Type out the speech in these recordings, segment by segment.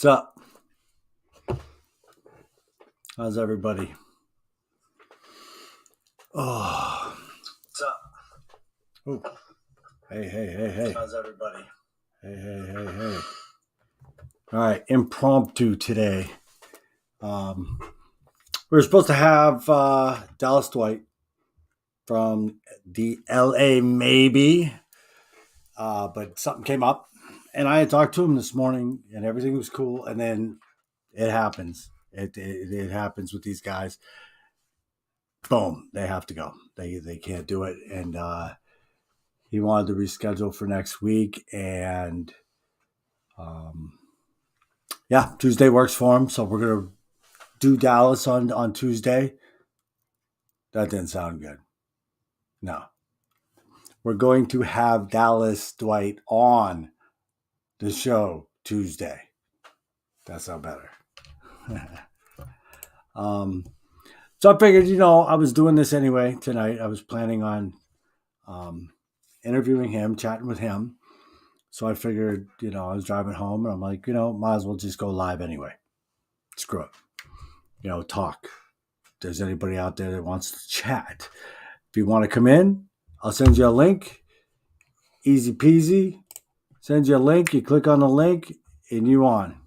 up? How's everybody? Oh, What's up? Ooh. Hey. How's everybody? Hey. All right, impromptu today. We were supposed to have Dallas Dwight from the LA maybe, but something came up, and I had talked to him this morning, and everything was cool, and then it happens. It happens with these guys. Boom, they have to go. They can't do it, and he wanted to reschedule for next week, and yeah, Tuesday works for him. So we're gonna do Dallas on Tuesday. That didn't sound good. No, we're going to have Dallas Dwight on the show Tuesday. That sounds better. So I figured, I was doing this anyway tonight. I was planning on interviewing him, chatting with him. So I figured, I was driving home and I'm like, might as well just go live anyway. Screw it. Talk. If there's anybody out there that wants to chat, if you want to come in, I'll send you a link. Easy peasy. Send you a link. You click on the link and you on.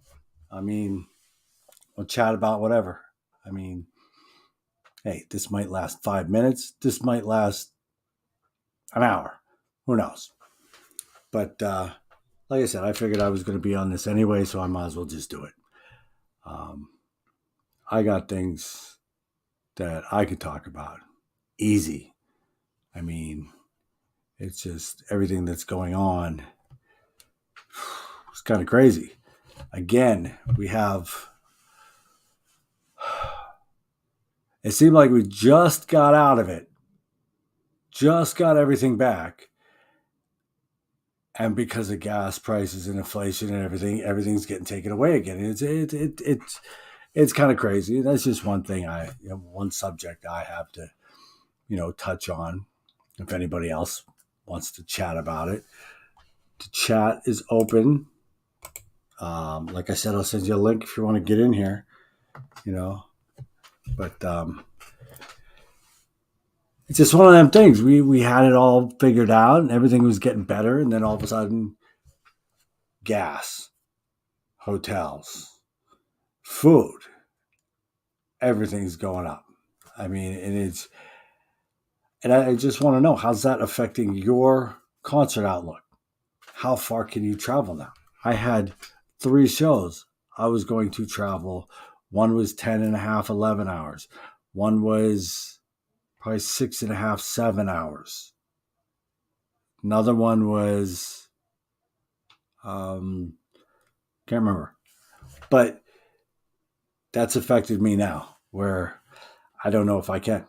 We'll chat about whatever. Hey, this might last 5 minutes. This might last an hour. Who knows? But like I said, I figured I was going to be on this anyway, so I might as well just do it. I got things that I could talk about. Easy. It's just everything that's going on. It's kind of crazy. Again, it seemed like we just got out of it. Just got everything back. And because of gas prices and inflation and everything's getting taken away again. It's kind of crazy. That's just one thing one subject I have to, touch on. If anybody else wants to chat about it, the chat is open. Like I said, I'll send you a link if you want to get in here, but it's just one of them things. We had it all figured out and everything was getting better. And then all of a sudden, gas, hotels, food, everything's going up. And I just want to know, how's that affecting your concert outlook? How far can you travel now? I had 3 shows I was going to travel. One was 10 and a half, 11 hours. One was probably 6 and a half, 7 hours. Another one was, can't remember. But that's affected me now, where I don't know if I can.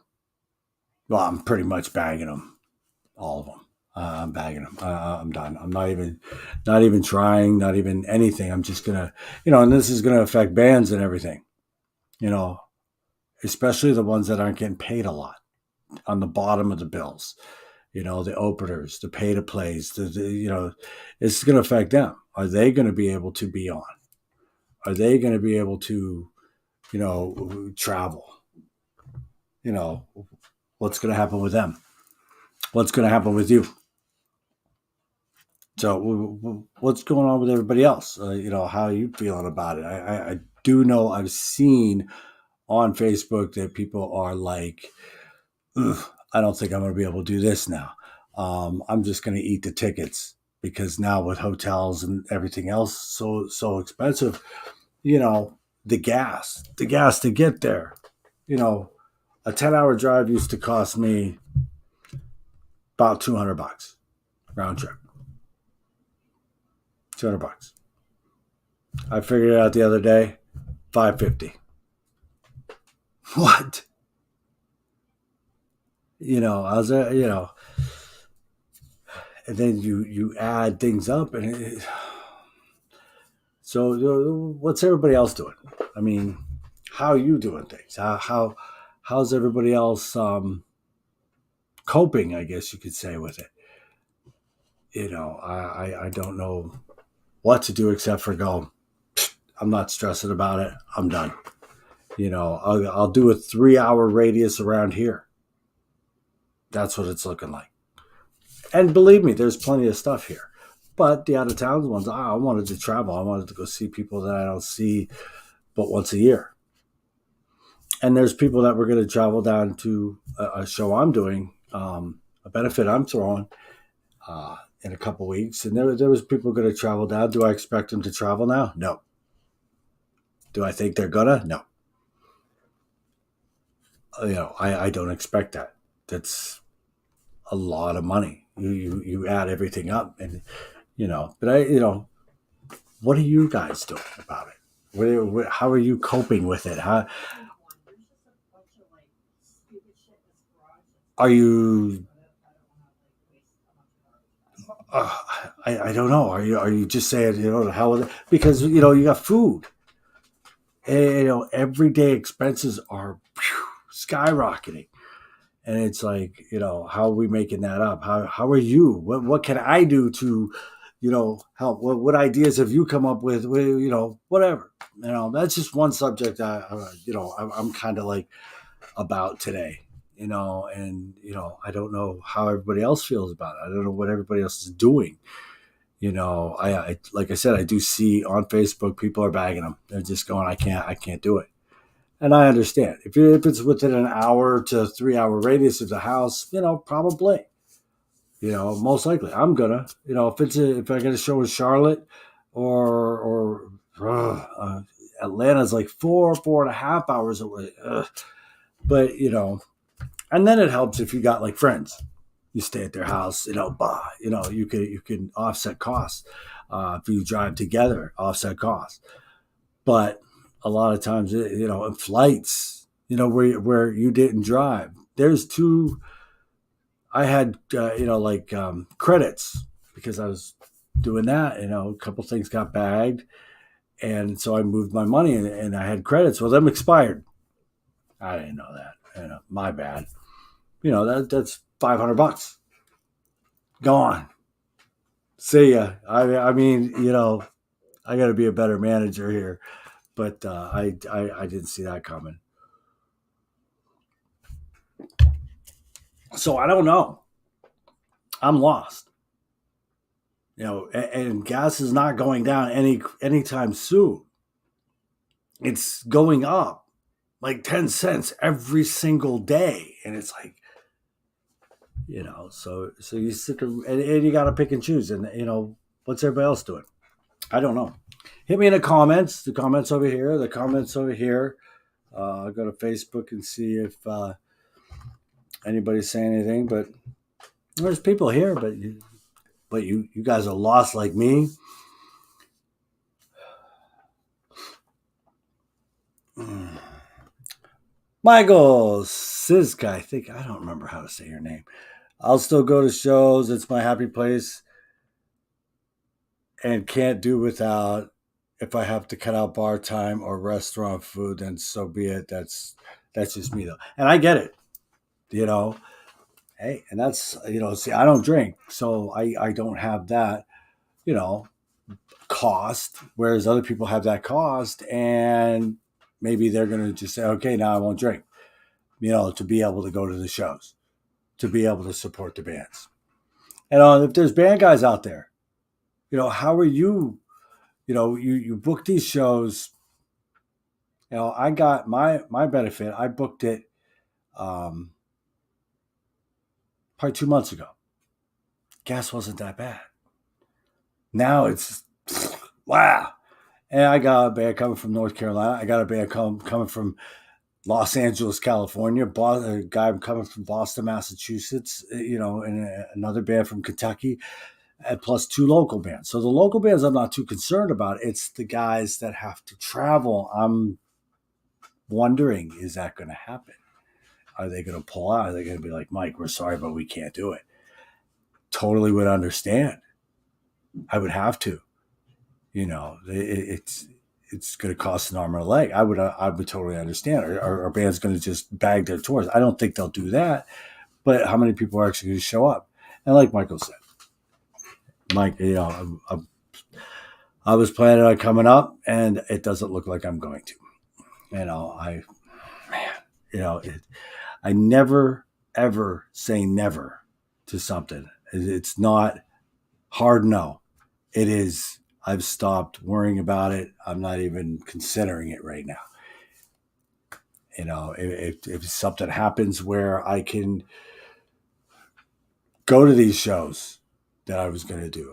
Well, I'm pretty much bagging them, all of them. I'm bagging them. I'm done. I'm not even trying, not even anything. I'm just gonna, and this is gonna affect bands and everything, especially the ones that aren't getting paid a lot on the bottom of the bills. The openers, the pay to plays, it's going to affect them. Are they going to be able to be on? Are they going to be able to, travel? What's going to happen with them? What's going to happen with you? So what's going on with everybody else? How are you feeling about it? I do know I've seen on Facebook that people are like, I don't think I'm going to be able to do this now. I'm just going to eat the tickets because now with hotels and everything else so expensive, the gas to get there, a 10-hour drive used to cost me about $200 round trip. $200. I figured it out the other day, $550. What? I was and then you add things up, and so what's everybody else doing? How are you doing things? How's everybody else coping? I guess you could say with it. I don't know what to do except for go. I'm not stressing about it. I'm done. I'll do a 3-hour radius around here. That's what it's looking like. And believe me, there's plenty of stuff here. But the out of town ones, I wanted to travel. I wanted to go see people that I don't see but once a year. And there's people that were going to travel down to a show I'm doing, a benefit I'm throwing in a couple weeks. And there was people going to travel down. Do I expect them to travel now? No. Do I think they're gonna? No. I don't expect that. That's a lot of money. You add everything up, and But what are you guys doing about it? How are you coping with it? How are you? Uh, I don't know. Are you just saying the hell with it? Because you got food. And, everyday expenses are skyrocketing. And it's like, how are we making that up? How are you? What can I do to, help? What ideas have you come up with? Whatever. That's just one subject I'm kind of like about today. And I don't know how everybody else feels about it. I don't know what everybody else is doing. I like I said, I do see on Facebook people are bagging them. They're just going, I can't do it. And I understand if it's within an hour to 3-hour radius of the house, probably, most likely I'm gonna, if I get a show in Charlotte or Atlanta's like 4.5 hours away. But and then it helps if you got like friends, you stay at their house, you can offset costs. If you drive together, offset costs. But a lot of times, in flights, where you didn't drive, there's two. I had, credits because I was doing that. A couple things got bagged, and so I moved my money, and I had credits. Well, them expired. I didn't know that. My bad. That's $500 gone. See ya. I mean, I got to be a better manager here, but I didn't see that coming. So I don't know. I'm lost. And gas is not going down anytime soon. It's going up like 10 cents every single day, and it's like, so you sit there and you got to pick and choose, and what's everybody else doing? I don't know. Hit me in the comments over here, the comments over here. I'll go to Facebook and see if anybody's saying anything, but there's people here, but you guys are lost like me. Michael Siska, I don't remember how to say your name. I'll still go to shows. It's my happy place and can't do without. If I have to cut out bar time or restaurant food, then so be it. That's just me though. And I get it. Hey, and that's, see, I don't drink, so I don't have that, you know, cost, whereas other people have that cost, and maybe they're going to just say, okay, now I won't drink, to be able to go to the shows, to be able to support the bands. And if there's band guys out there, how are you, you book these shows. I got my benefit. I booked it probably 2 months ago. Gas wasn't that bad. Now it's wow. And I got a band coming from North Carolina. I got a band coming from Los Angeles, California. A guy coming from Boston, Massachusetts. And another band from Kentucky, and plus 2 local bands. So the local bands I'm not too concerned about. It's the guys that have to travel. I'm wondering, is that going to happen? Are they going to pull out? Are they going to be like, Mike, we're sorry, but we can't do it? Totally would understand. I would have to. It's going to cost an arm and a leg. I would totally understand. Our band's going to just bag their tours. I don't think they'll do that. But how many people are actually going to show up? And like Michael said, Mike, I'm I was planning on coming up, and it doesn't look like I'm going to. Man, I never ever say never to something. It's not hard no. It is. I've stopped worrying about it. I'm not even considering it right now. If something happens where I can go to these shows that I was going to do,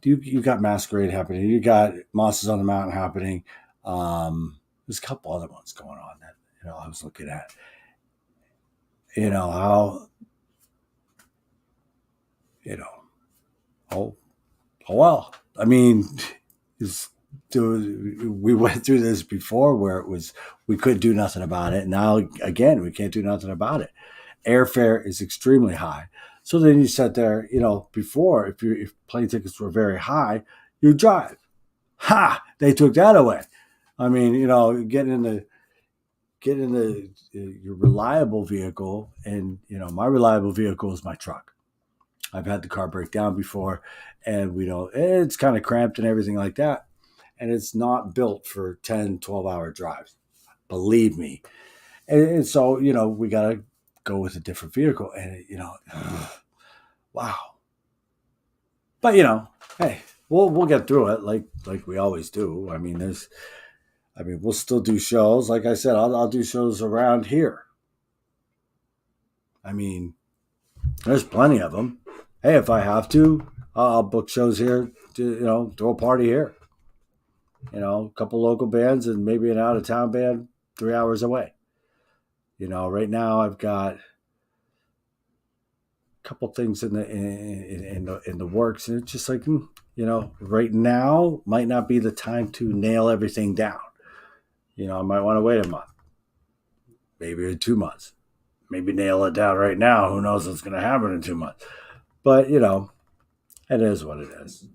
you got Masquerade happening, you got Monsters on the Mountain happening. There's a couple other ones going on that I was looking at. How oh well. I mean, we went through this before where it was we could do nothing about it. Now again, we can't do nothing about it. Airfare is extremely high. So then you sat there, before if plane tickets were very high, you drive. Ha! They took that away. I mean, getting in your reliable vehicle, and my reliable vehicle is my truck. I've had the car break down before, and it's kind of cramped and everything like that. And it's not built for 10, 12-hour drives. Believe me. And so, we got to go with a different vehicle. And, wow. But, hey, we'll get through it like we always do. I mean, we'll still do shows. Like I said, I'll do shows around here. I mean, there's plenty of them. Hey, if I have to, I'll book shows here to, throw a party here. A couple local bands and maybe an out-of-town band 3 hours away. Right now I've got a couple things in the works, and it's just like, right now might not be the time to nail everything down. I might want to wait a month, maybe 2 months, maybe nail it down right now. Who knows what's going to happen in 2 months? But it is what it is.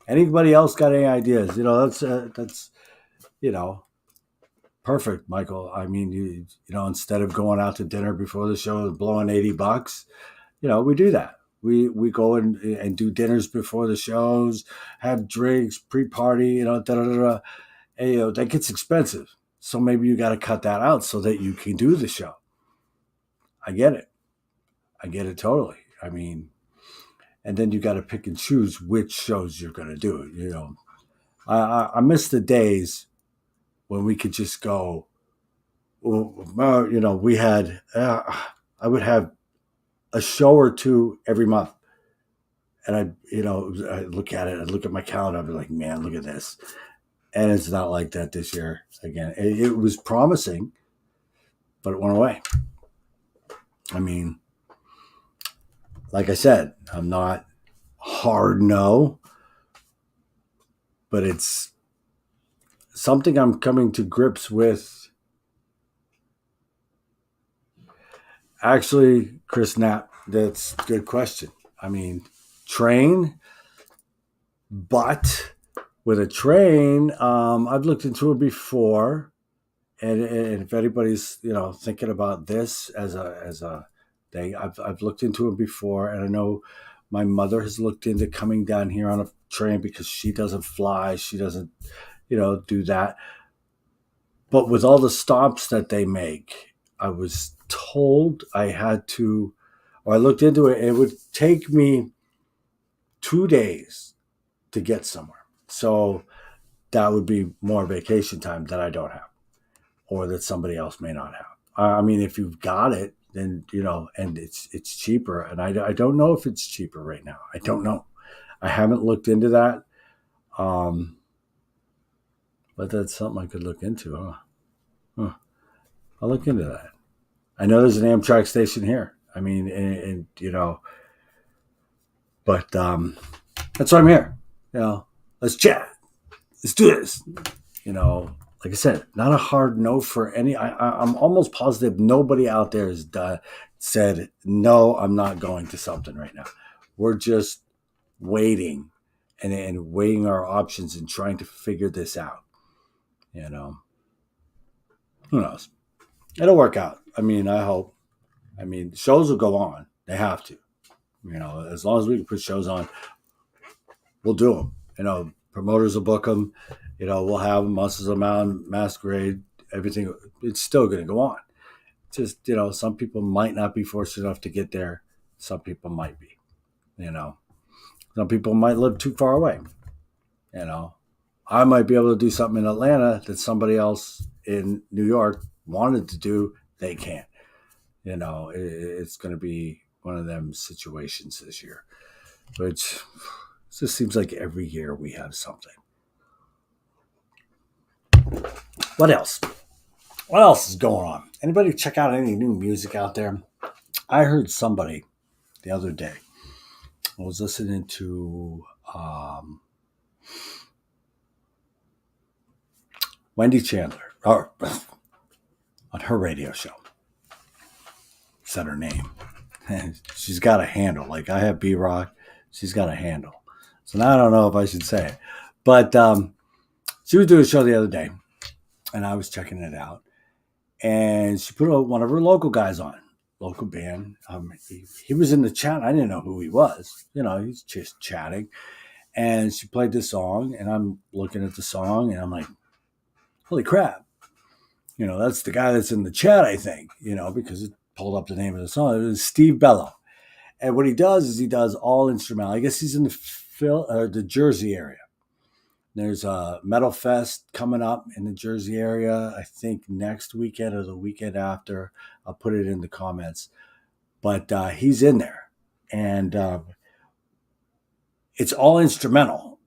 Anybody else got any ideas? That's perfect, Michael. I mean, instead of going out to dinner before the show and blowing $80, we do that. We go and do dinners before the shows, have drinks, pre-party, da da da. And, that gets expensive. So maybe you got to cut that out so that you can do the show. I get it totally. I mean, and then you got to pick and choose which shows you're going to do. I miss the days when we could just go. We had. I would have a show or two every month, and I look at it. I look at my calendar. I'd be like, man, look at this. And it's not like that this year. Again, it was promising, but it went away. I mean, like I said, I'm not hard no, but it's something I'm coming to grips with. Actually, Chris Knapp, that's a good question. I mean, train, but with a train, I've looked into it before, and if anybody's thinking about this as a thing, I've looked into it before, and I know my mother has looked into coming down here on a train because she doesn't fly, she doesn't do that. But with all the stops that they make, I was told I had to, or I looked into it, it would take me 2 days to get somewhere. So that would be more vacation time that I don't have, or that somebody else may not have. I mean, if you've got it, then, and it's cheaper. And I don't know if it's cheaper right now. I don't know. I haven't looked into that. But that's something I could look into, huh? I'll look into that. I know there's an Amtrak station here. I mean, and but that's why I'm here. Let's chat. Let's do this. Like I said, not a hard no for any. I'm almost positive nobody out there has said, no, I'm not going to something right now. We're just waiting and weighing our options and trying to figure this out. Who knows? It'll work out. I mean, I hope. I mean, shows will go on. They have to. As long as we can put shows on, we'll do them. Promoters will book them. We'll have Monsters of the Mountain, Masquerade, everything. It's still going to go on. Just, some people might not be fortunate enough to get there. Some people might be, you know. Some people might live too far away, you know. I might be able to do something in Atlanta that somebody else in New York wanted to do. They can't. It's going to be one of them situations this year. Which it just seems like every year we have something. What else? What else is going on? Anybody check out any new music out there? I heard somebody the other day. I was listening to Wendy Chandler on her radio show. Said her name. And she's got a handle. Like I have B-Rock. She's got a handle. So now I don't know if I should say it. But she was doing a show the other day. And I was checking it out. And she put one of her local guys on. Local band. He was in the chat. I didn't know who he was. He's just chatting. And she played this song. And I'm looking at the song. And I'm like, holy crap. That's the guy that's in the chat, I think. Because it pulled up the name of the song. It was Steve Bello. And what he does is he does all instrumental. I guess he's in the Jersey area. There's a Metal Fest coming up in the Jersey area, I think next weekend or the weekend after. I'll put it in the comments. But he's in there. And it's all instrumental.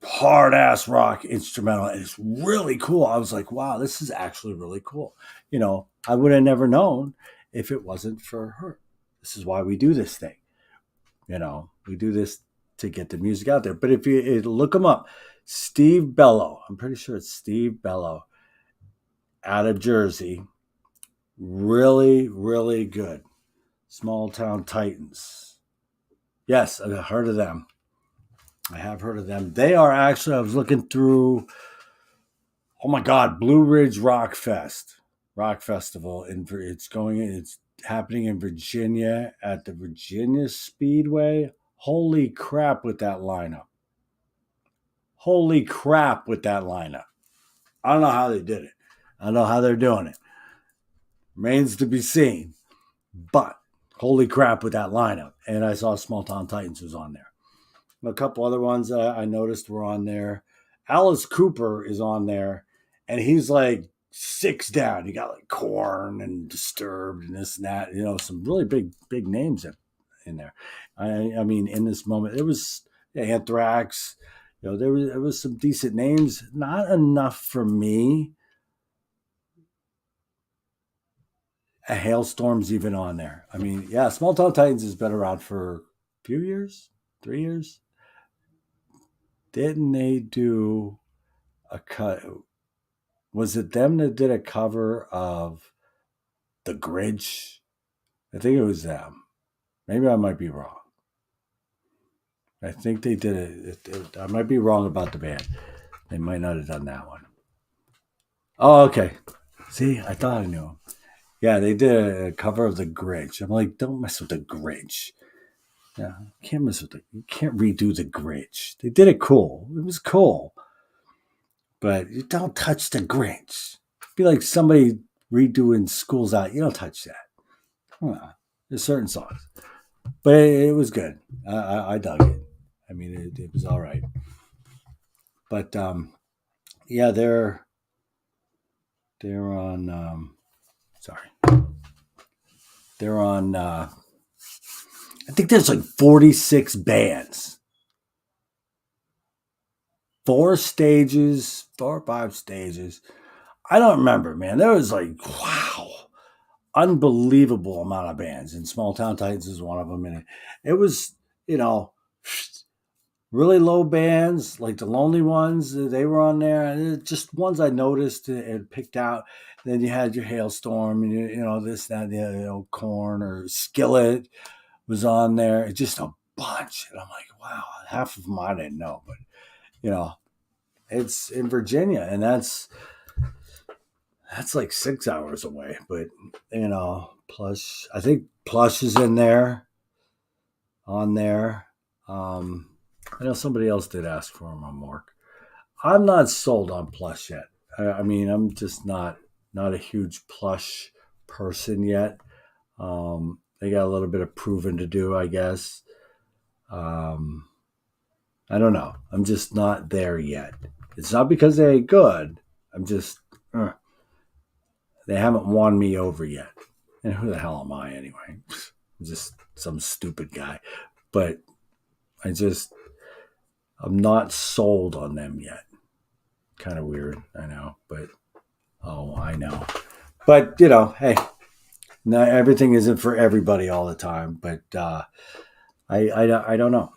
Hard-ass rock instrumental. And it's really cool. I was like, wow, this is actually really cool. I would have never known if it wasn't for her. This is why we do this thing. We do this to get the music out there. But if you look him up, Steve Bello, I'm pretty sure it's Steve Bello, out of Jersey. Really, really good. Small Town Titans. Yes, I've heard of them. I have heard of them. They are actually, I was looking through, oh my God, Blue Ridge Rock Festival. It's happening in Virginia at the Virginia Speedway. Holy crap with that lineup. I don't know how they did it. I don't know how they're doing it. Remains to be seen. But holy crap with that lineup. And I saw Small Town Titans was on there. A couple other ones that I noticed were on there. Alice Cooper is on there. And he's like 6 down. You got like Korn and Disturbed and this and that. Some really big names in there. I mean, in this moment, it was Anthrax. There was some decent names. Not enough for me. A Hailstorm's even on there. I mean, yeah, Small Town Titans has been around for a few years, 3 years. Didn't they do a cut? Was it them that did a cover of The Grinch? I think it was them. Maybe I might be wrong. I think they did it. I might be wrong about the band. They might not have done that one. Oh, okay. See, I thought I knew them. Yeah, they did a cover of The Grinch. I'm like, don't mess with The Grinch. Yeah, you can't redo The Grinch. They did it cool. It was cool. But you don't touch The Grinch. It'd be like somebody redoing Schools Out. You don't touch that. Come on. There's certain songs. But it was good. I dug it. I mean, it was all right. But, yeah, they're on, they're on, I think there's like 46 bands. 4 or 5 stages. I don't remember, man. There was like, wow, unbelievable amount of bands. And Small Town Titans is one of them. And it was, really low bands, like the Lonely Ones. They were on there. Just ones I noticed and picked out. Then you had your Hailstorm and, this, that, the Korn or Skillet was on there. It's just a bunch. And I'm like, wow, half of them I didn't know. But, it's in Virginia, and that's like 6 hours away. But Plush, I think Plush is on there. I know somebody else did ask for them on work. I'm not sold on Plush yet. I mean, I'm just not a huge Plush person yet. They got a little bit of proving to do, I guess. Um, I don't know. I'm just not there yet. It's not because they ain't good. I'm just they haven't won me over yet. And who the hell am I anyway? I'm just some stupid guy. But I just I'm not sold on them yet. Kind of weird, I know, but oh, I know. But hey, not everything isn't for everybody all the time. But I don't know.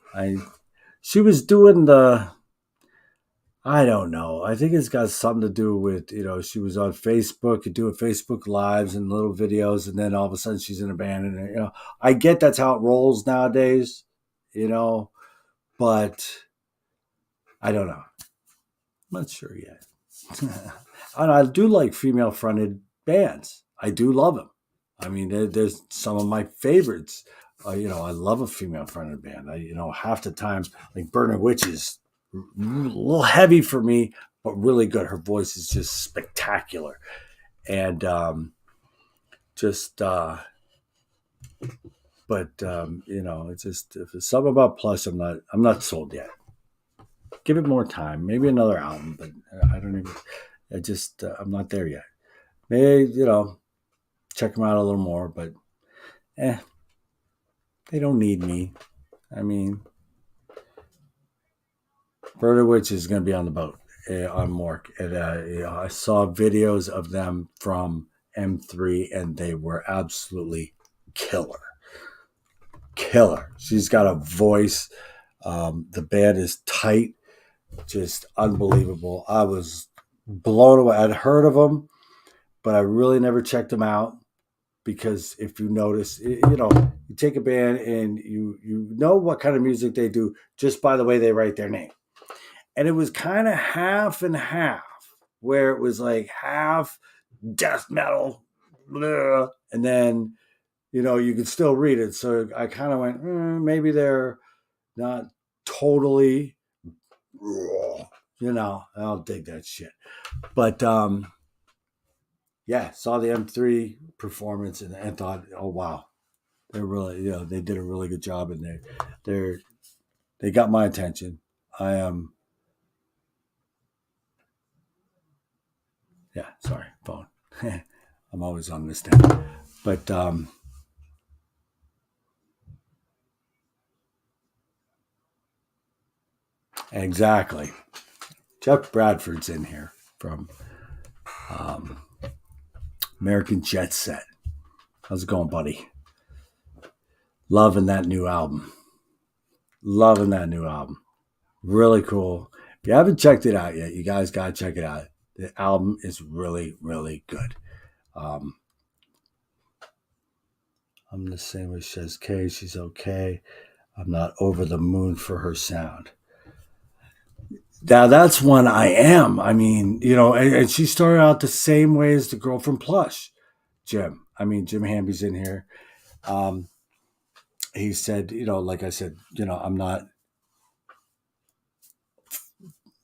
She was doing the I don't know. I think it's got something to do with, she was on Facebook and doing Facebook lives and little videos, and then all of a sudden she's in a band. And, I get that's how it rolls nowadays, you know, but I don't know. I'm not sure yet. And I do like female fronted bands. I do love them. I mean, there's some of my favorites. I love a female fronted band. Half the time, like Burning Witch is a little heavy for me, but really good. Her voice is just spectacular, and just. But it's just if it's something about Plush, I'm not sold yet. Give it more time, maybe another album, but I don't even. I just I'm not there yet. Maybe check them out a little more, but they don't need me. I mean, Burning Witch is going to be on the boat on Mork. And, I saw videos of them from M3, and they were absolutely killer. Killer. She's got a voice. The band is tight, just unbelievable. I was blown away. I'd heard of them, but I really never checked them out. Because if you notice, you take a band and you know what kind of music they do just by the way they write their name. And it was kind of half and half, where it was like half death metal, blah, and then, you could still read it. So I kind of went, maybe they're not totally raw, I'll dig that shit. But yeah, saw the M3 performance and thought, oh wow, they're really, they did a really good job, and they got my attention. I am, yeah, sorry, phone. I'm always on this thing, but exactly. Jeff Bradford's in here from um, American Jet Set. How's it going, buddy? Loving that new album. Loving that new album. Really cool. If you haven't checked it out yet, you guys got to check it out. The album is really, really good. I'm the same with Shez K. She's okay. I'm not over the moon for her sound. Now that's one I am. I mean, and she started out the same way as the girl from Plush, Jim. I mean, Jim Hamby's in here. He said, like I said, I'm not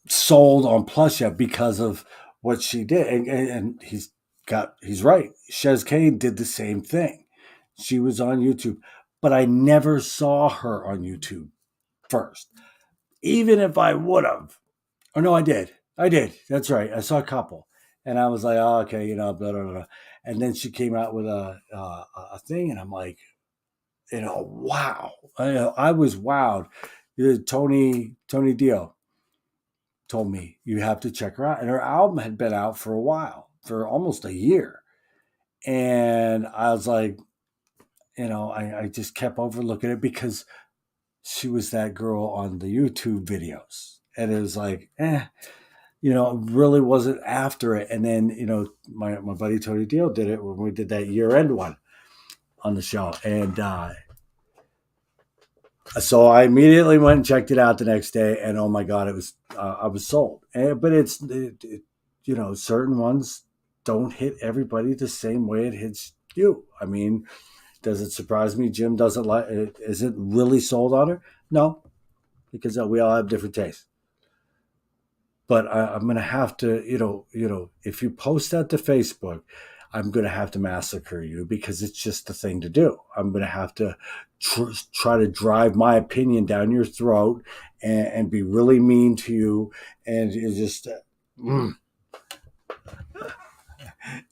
sold on Plush yet because of what she did, and he's right. Shez K did the same thing. She was on YouTube, but I never saw her on YouTube first. Even if I would have, or no, I did. I did. That's right. I saw a couple, and I was like, oh, okay, blah, blah, blah. And then she came out with a thing, and I'm like, wow. I was wowed. Tony Dio told me you have to check her out, and her album had been out for a while, for almost a year, and I was like, I just kept overlooking it because she was that girl on the YouTube videos, and it was like, really wasn't after it. And then, my buddy Tony Dio did it when we did that year end one on the show. And so I immediately went and checked it out the next day. And oh my God, I was sold. But certain ones don't hit everybody the same way it hits you. I mean, does it surprise me Jim isn't really sold on her? No, because we all have different tastes. But I'm gonna have to, if you post that to Facebook, I'm gonna have to massacre you because it's just the thing to do. I'm gonna have to try to drive my opinion down your throat and be really mean to you, and you just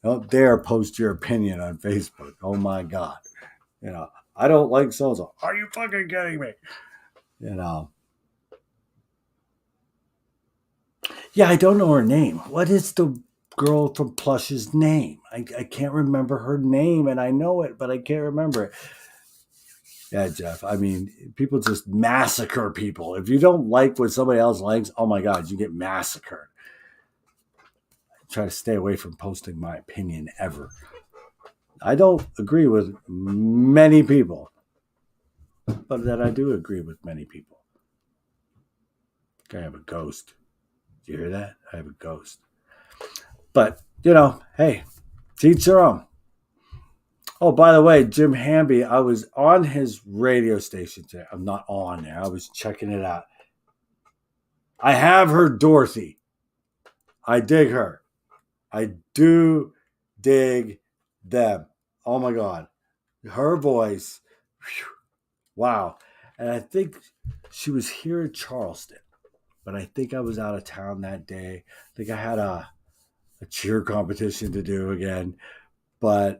don't dare post your opinion on Facebook. Oh my God, I don't like so and so. Are you fucking kidding me? You know. Yeah, I don't know her name. What is the girl from Plush's name? I can't remember her name, and I know it, but I can't remember it. Yeah, Jeff. I mean, people just massacre people. If you don't like what somebody else likes, oh my God, you get massacred. I try to stay away from posting my opinion ever. I don't agree with many people, but that I do agree with many people. I have a ghost. Do you hear that? I have a ghost. But, hey, teach their own. Oh, by the way, Jim Hamby, I was on his radio station today. I'm not on there. I was checking it out. I have heard Dorothy. I dig her. I do dig them. Oh my God. Her voice. Whew, wow. And I think she was here in Charleston, but I think I was out of town that day. I think I had a cheer competition to do again. But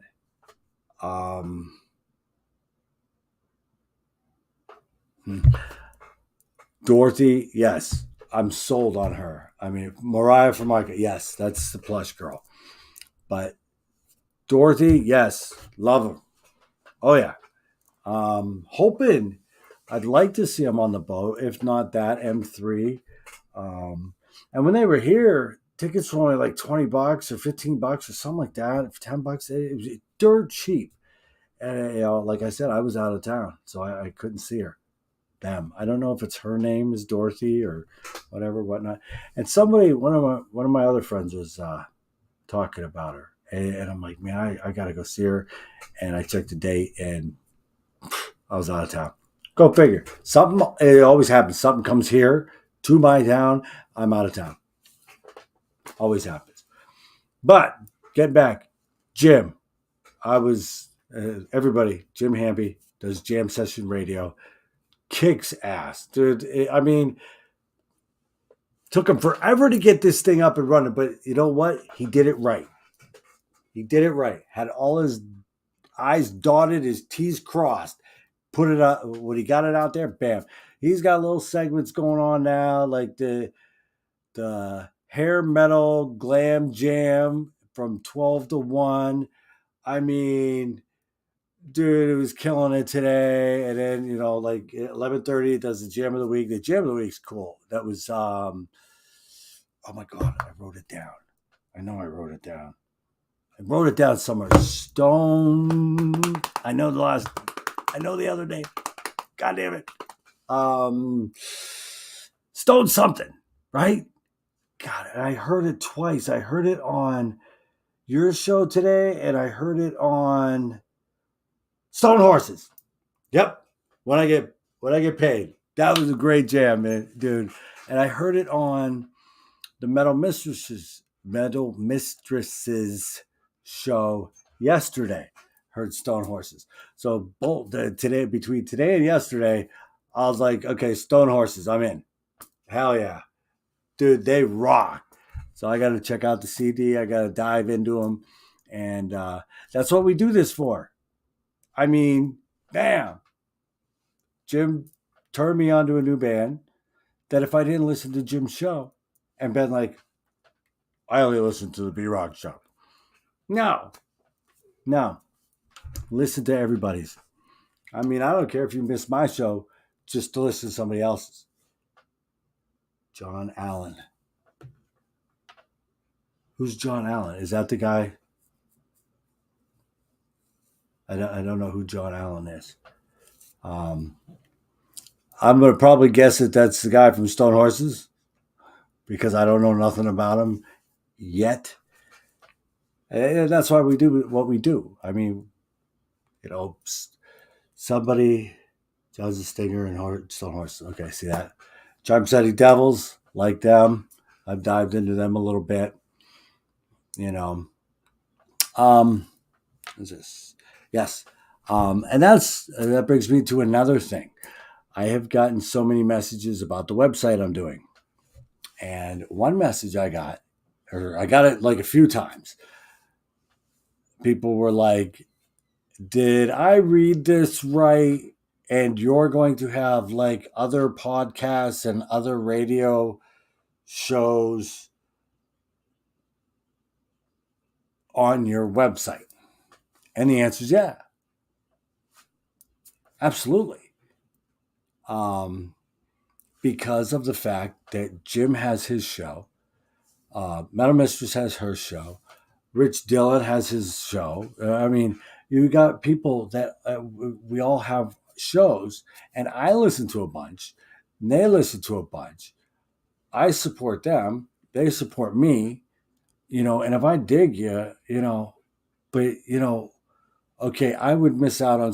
Dorothy, yes, I'm sold on her. I mean, Mariah from Market, yes, that's the Plush girl. But Dorothy, yes, love her. Oh yeah. Hoping I'd like to see them on the boat. If not that, M3. And when they were here, tickets were only like $20 or $15 or something like that. For $10, it was dirt cheap. And like I said, I was out of town, so I couldn't see her. Them. I don't know if it's her name is Dorothy or whatever, whatnot. And somebody, one of my other friends was talking about her, and I'm like, man, I gotta go see her. And I checked the date, and I was out of town. Go figure. Something. It always happens. Something comes here to my town. I'm out of town. Always happens. But get back, Jim. I was everybody. Jim Hamby does Jam Session Radio. Kicks ass, dude. I mean, took him forever to get this thing up and running, but you know what? He did it right. He did it right. Had all his I's dotted, his T's crossed. Put it out when he got it out there. Bam. He's got little segments going on now, like the hair metal glam jam from 12 to 1. I mean, dude, it was killing it today. And then, like 11:30, it does the jam of the week. The jam of the week's cool. That was oh my God, I wrote it down. I know I wrote it down. I wrote it down somewhere. Stone. I know the other name. God damn it. Stone something, right? God, and I heard it twice. I heard it on your show today, and I heard it on Stone Horses. Yep. When I get paid. That was a great jam, man, dude. And I heard it on the Metal Mistresses show yesterday. Heard Stone Horses. So both today, between today and yesterday, I was like, okay, Stone Horses, I'm in. Hell yeah, dude, they rock. So I got to check out the CD. I got to dive into them, and that's what we do this for. I mean, bam, Jim turned me on to a new band that if I didn't listen to Jim's show and been like, I only listen to the B-Rock show. No. Listen to everybody's. I mean, I don't care if you miss my show just to listen to somebody else's. John Allen. Who's John Allen? Is that the guy? I don't know who John Allen is. I'm going to probably guess that that's the guy from Stone Horses because I don't know nothing about him yet. And that's why we do what we do. I mean, somebody does a stinger and Stone Horses. Okay, see that? Charm City Devils, like them. I've dived into them a little bit. You know, um, what's this? Yes, and that brings me to another thing. I have gotten so many messages about the website I'm doing, and one message I got, or I got it like a few times. People were like, "Did I read this right?" And you're going to have like other podcasts and other radio shows on your website? And the answer is yeah, absolutely. Um, because of the fact that Jim has his show, Metal Mistress has her show, Rich Dillon has his show. I mean, you got people that we all have shows, and I listen to a bunch, and they listen to a bunch. I support them, they support me, and if I dig you, but okay, I would miss out on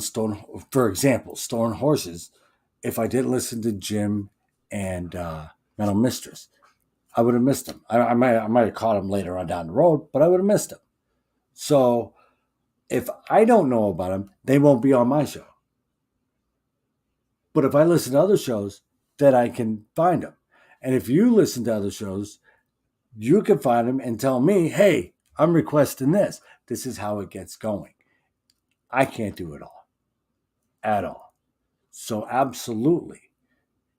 for example, Stone Horses if I didn't listen to Jim and Metal Mistress. I would have missed them. I might have caught them later on down the road, but I would have missed them. So if I don't know about them, they won't be on my show. But if I listen to other shows, then I can find them. And if you listen to other shows, you can find them and tell me, hey, I'm requesting this. This is how it gets going. I can't do it all at all. So absolutely,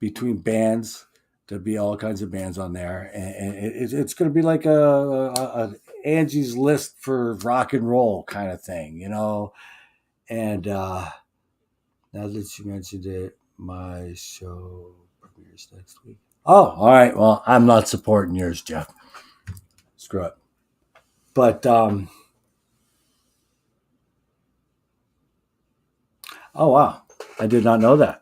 between bands, there'll be all kinds of bands on there, and it's going to be like a Angie's List for rock and roll kind of thing, And now that you mentioned it, my show premieres next week. Oh, all right. Well, I'm not supporting yours, Jeff. Screw it. But oh wow, I did not know that.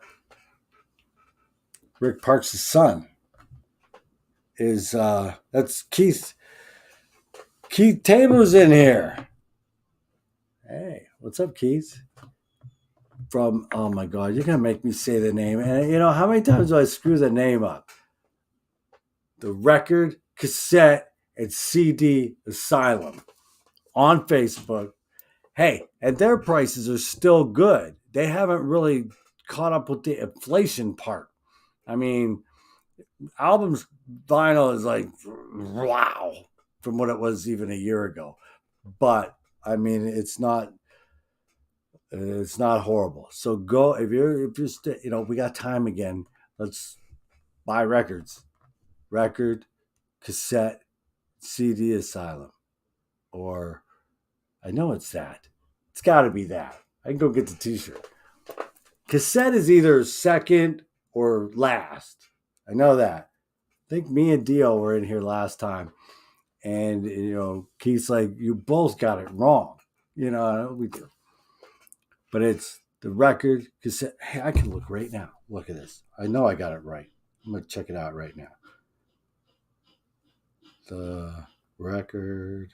Rick Parks' son is that's Keith. Keith Tabor's in here. Hey, what's up, Keith? From oh my god, you're gonna make me say the name. And how many times do I screw the name up? The Record, Cassette, and CD Asylum on Facebook. Hey, and their prices are still good. They haven't really caught up with the inflation part. I mean, albums vinyl is like wow from what it was even a year ago. But I mean, it's not horrible. So go if you're we got time again. Let's buy record, cassette, CD Asylum, or I know it's that. It's got to be that. I can go get the T-shirt. Cassette is either second or last. I know that. I think me and Dio were in here last time, and Keith's like, "You both got it wrong." We do. But it's the record cassette. Hey, I can look right now. Look at this. I know I got it right. I'm gonna check it out right now. The record,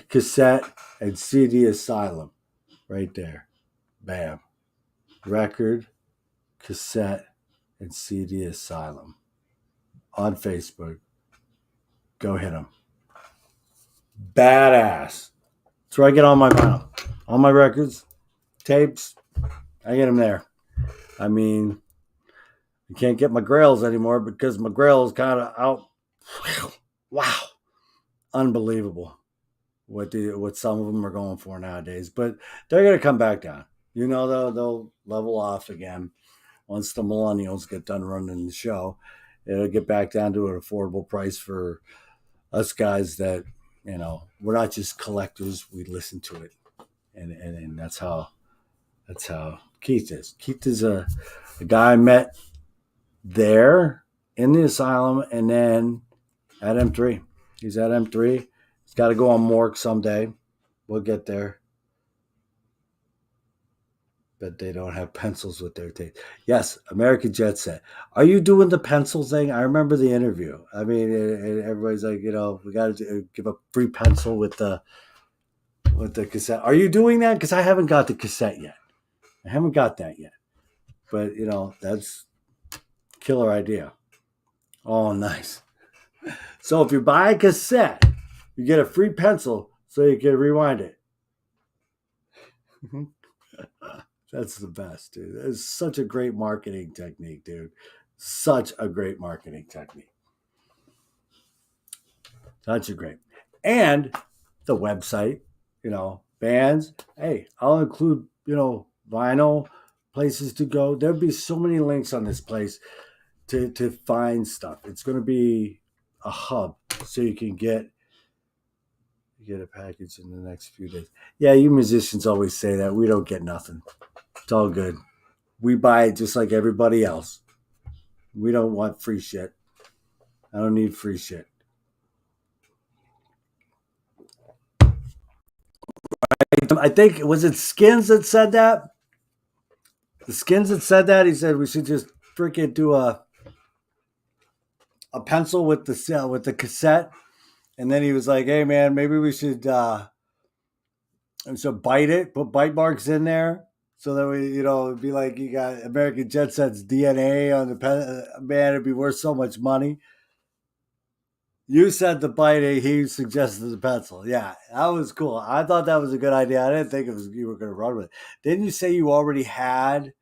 cassette, and CD Asylum, right there. Bam. Record, cassette, and CD Asylum on Facebook. Go hit them. Badass. That's where I get all my vinyl, all my records, tapes. I get them there. I mean, I can't get my grails anymore because my grail is kind of out. Wow, unbelievable what some of them are going for nowadays. But they're gonna come back down. They'll level off again once the millennials get done running the show. It'll get back down to an affordable price for us guys that we're not just collectors. We listen to it, and that's how Keith is. Keith is a guy I met there in the asylum, and then at M3. He's at M3. He's got to go on Morgue someday. We'll get there. But they don't have pencils with their tape. Yes, American Jet Set. Are you doing the pencil thing? I remember the interview. I mean, everybody's like, we got to give a free pencil with the cassette. Are you doing that? Because I haven't got the cassette yet. I haven't got that yet. But that's Killer idea. Oh, nice. So if you buy a cassette, you get a free pencil so you can rewind it. That's the best, dude. It's such a great marketing technique, dude. Such a great marketing technique. Such a great. And the website, bands. Hey, I'll include, vinyl, places to go. There'll be so many links on this place to find stuff. It's going to be a hub so you can get a package in the next few days. Yeah, you musicians always say that. We don't get nothing. It's all good. We buy it just like everybody else. We don't want free shit. I don't need free shit. I think, was it Skins that said that? The Skins that said that? He said we should just freaking do a pencil with the cassette. And then he was like, hey, man, maybe we should bite it, put bite marks in there. So that we, it'd be like you got American Jet Set's DNA on the pen. Man, it'd be worth so much money. You said the biting, he suggested the pencil. Yeah, that was cool. I thought that was a good idea. I didn't think you were going to run with it. Didn't you say you already had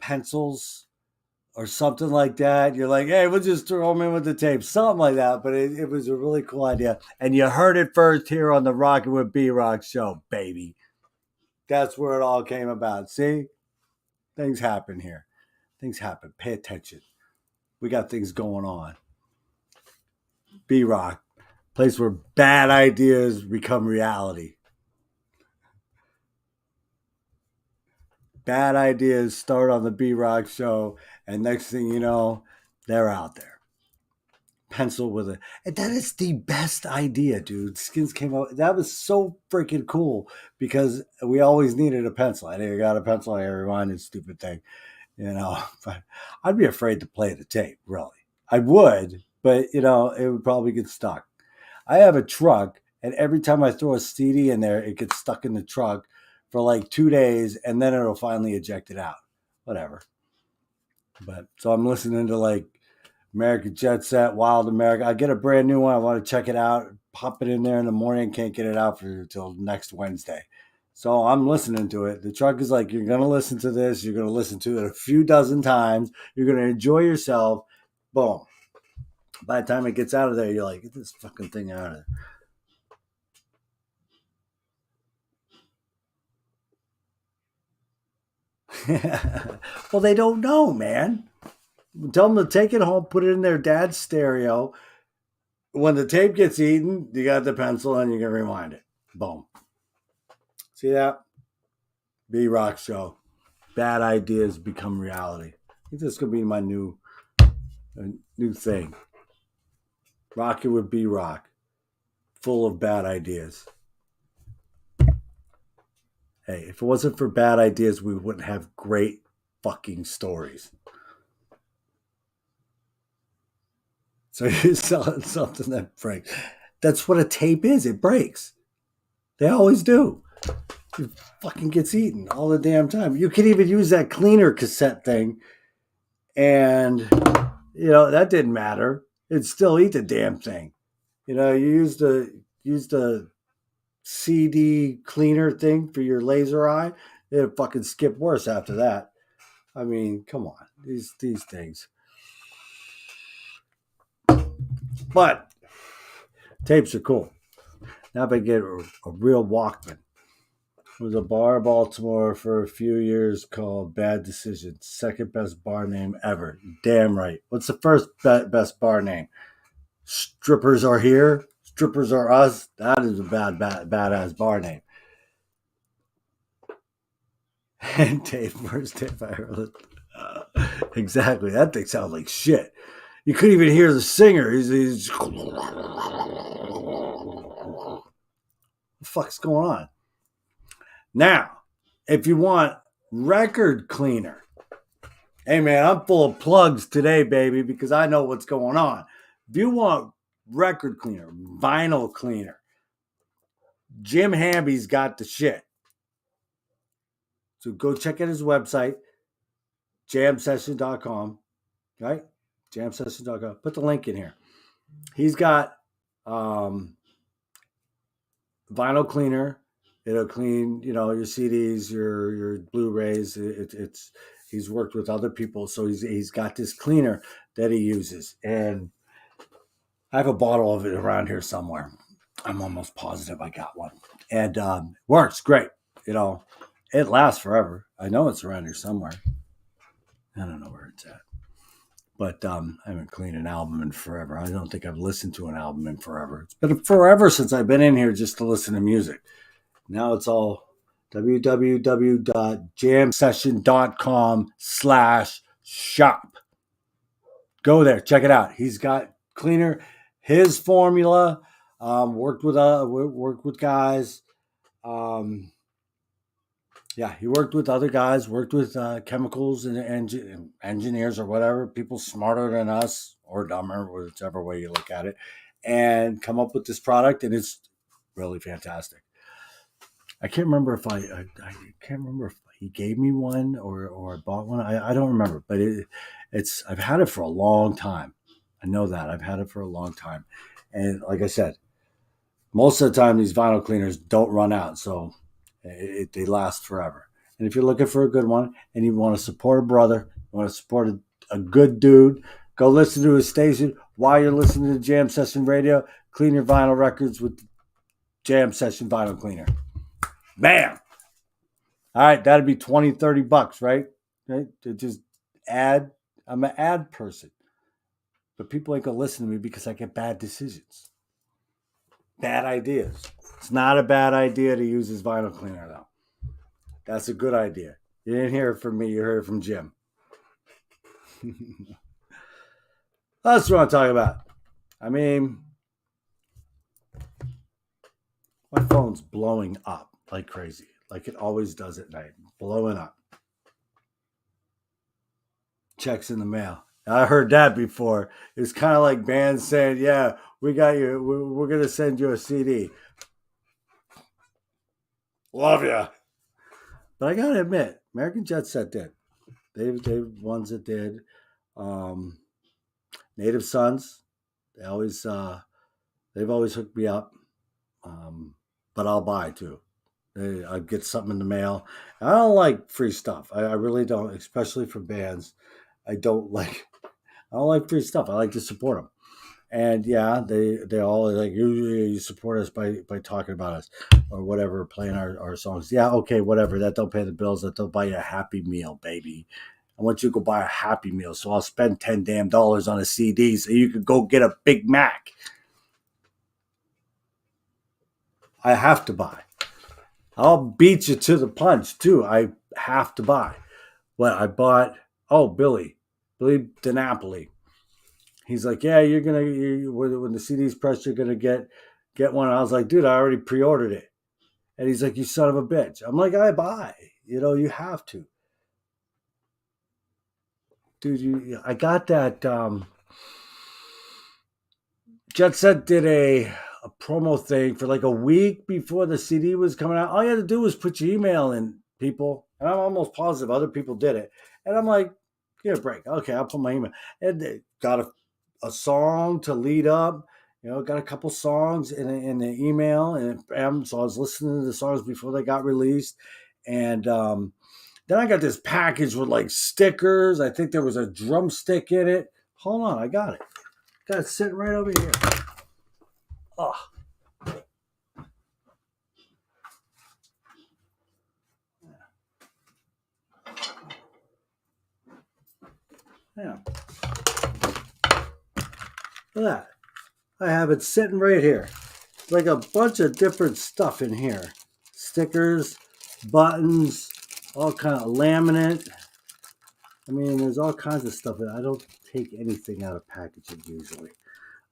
pencils or something like that? You're like, hey, we'll just throw them in with the tape, something like that. But it was a really cool idea. And you heard it first here on the Rockin' with B-Rock show, baby. That's where it all came about. See? Things happen here. Things happen. Pay attention. We got things going on. B-Rock, place where bad ideas become reality. Bad ideas start on the B-Rock show, and next thing you know, they're out there. Pencil with it. And that is the best idea, dude. Skins came out. That was so freaking cool because we always needed a pencil. I never got a pencil. I reminded stupid thing, But I'd be afraid to play the tape, really. I would, but, it would probably get stuck. I have a truck, and every time I throw a CD in there, it gets stuck in the truck for like 2 days, and then it'll finally eject it out. Whatever. But so I'm listening to like American Jet Set, Wild America. I get a brand new one. I want to check it out. Pop it in there in the morning. Can't get it out until next Wednesday. So I'm listening to it. The truck is like, you're going to listen to this. You're going to listen to it a few dozen times. You're going to enjoy yourself. Boom. By the time it gets out of there, you're like, get this fucking thing out of there. Well, they don't know, man. Tell them to take it home, put it in their dad's stereo. When the tape gets eaten, you got the pencil and you can rewind it. Boom. See that? B-Rock show. Bad ideas become reality. I think this is going to be my new thing. Rockin' with B-Rock. Full of bad ideas. Hey, if it wasn't for bad ideas, we wouldn't have great fucking stories. So you're selling something that breaks. That's what a tape is. It breaks. They always do. It fucking gets eaten all the damn time. You can even use that cleaner cassette thing, and that didn't matter. It'd still eat the damn thing. You used the CD cleaner thing for your laser eye. It'd fucking skip worse after that. I mean, come on, these things. But tapes are cool. Now if I get a real Walkman. There was a bar in Baltimore for a few years called Bad Decision. Second best bar name ever. Damn right. What's the first best bar name? Strippers Are Here. Strippers Are Us. That is a badass bar name. And tape, first tape I ever exactly. That thing sounds like shit. You couldn't even hear the singer. He's what the fuck's going on? Now, if you want record cleaner, hey man, I'm full of plugs today, baby, because I know what's going on. If you want record cleaner, vinyl cleaner, Jim Hamby's got the shit. So go check out his website, jamsession.com. right? Jamsession.com. Put the link in here. He's got vinyl cleaner. It'll clean, your CDs, your Blu-rays. It's he's worked with other people, so he's got this cleaner that he uses, and I have a bottle of it around here somewhere. I'm almost positive I got one, and works great. It lasts forever. I know it's around here somewhere. I don't know where it's at, but I haven't cleaned an album in forever. I don't think I've listened to an album in forever. It's been forever since I've been in here just to listen to music. Now it's all www.jamsession.com/shop. Go there, check it out. He's got cleaner, his formula. Worked with guys. He worked with other guys. Worked with chemicals and engineers or whatever, people smarter than us or dumber, whichever way you look at it, and come up with this product, and it's really fantastic. I can't remember if I can't remember if he gave me one or I bought one. I don't remember, but it's I've had it for a long time. I know that I've had it for a long time, and like I said, most of the time these vinyl cleaners don't run out, so they last forever. And if you're looking for a good one and you want to support a brother, you want to support a good dude, go listen to his station while you're listening to Jam Session Radio. Clean your vinyl records with Jam Session Vinyl Cleaner. Bam! All right, that'd be $20-$30, right? To just add. I'm an ad person. But people ain't going to listen to me because I get bad decisions. Bad ideas. It's not a bad idea to use his vinyl cleaner, though. That's a good idea. You didn't hear it from me. You heard it from Jim. That's what I'm talking about. I mean, my phone's blowing up like crazy. Like it always does at night. Blowing up. Checks in the mail. I heard that before. It's kind of like bands saying, yeah, we got you. We're going to send you a CD. Love ya. But I got to admit, American Jet Set did. They've ones that did. Native Sons, they've always hooked me up. But I'll buy too. I get something in the mail. I don't like free stuff. I really don't, especially for bands. I don't like free stuff. I like to support them. And yeah, they all like you support us by talking about us or whatever, playing our songs. Yeah, okay, whatever. That don't pay the bills. That don't buy you a Happy Meal, baby. I want you to go buy a Happy Meal, so I'll spend $10 damn on a CD so you could go get a Big Mac. I have to buy. I'll beat you to the punch too. I have to buy. What I bought? Oh, Billy DiNapoli. He's like, yeah, when the CD's pressed, you're gonna get one. I was like, dude, I already pre-ordered it. And he's like, you son of a bitch. I'm like, I buy. You have to. Dude, I got that. Jet Set did a promo thing for like a week before the CD was coming out. All you had to do was put your email in, people. And I'm almost positive other people did it. And I'm like, give a break. Okay, I'll put my email. And they got a song to lead up. Got a couple songs in the email. And so I was listening to the songs before they got released. And then I got this package with like stickers. I think there was a drumstick in it. Hold on, I got it. Got it sitting right over here. Oh. Yeah. Look at that. I have it sitting right here. Like a bunch of different stuff in here. Stickers, buttons, all kind of laminate. I mean, there's all kinds of stuff. I don't take anything out of packaging usually.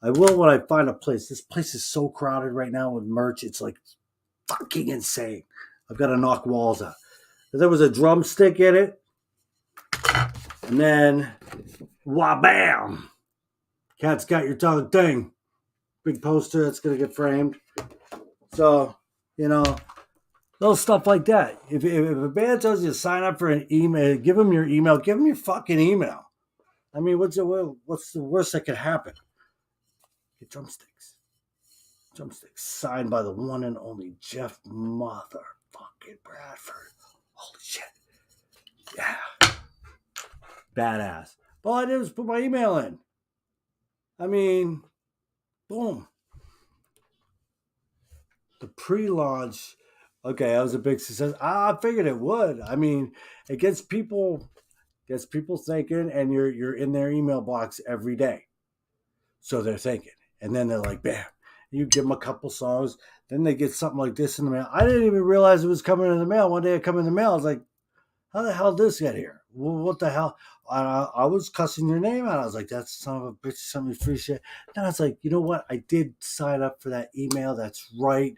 I will when I find a place. This place is so crowded right now with merch. It's like fucking insane. I've got to knock walls out. There was a drumstick in it. And then, wah-bam! Cat's got your tongue thing. Big poster that's going to get framed. So, little stuff like that. If a band tells you to sign up for an email, give them your email. Give them your fucking email. I mean, what's the worst that could happen? Get drumsticks. Drumsticks signed by the one and only Jeff motherfucking Bradford. Holy shit. Yeah. Badass. All I did was put my email in. I mean, boom. The pre-launch, okay, that was a big success. I figured it would. I mean, it gets people thinking, and you're in their email box every day, so they're thinking, and then they're like, bam, you give them a couple songs, then they get something like this in the mail. I didn't even realize it was coming in the mail. One day it come in the mail, I was like, how the hell did this get here? Well, what the hell? I was cussing your name out. I was like, that's son of a bitch, some free shit. Then I was like, you know what? I did sign up for that email. That's right.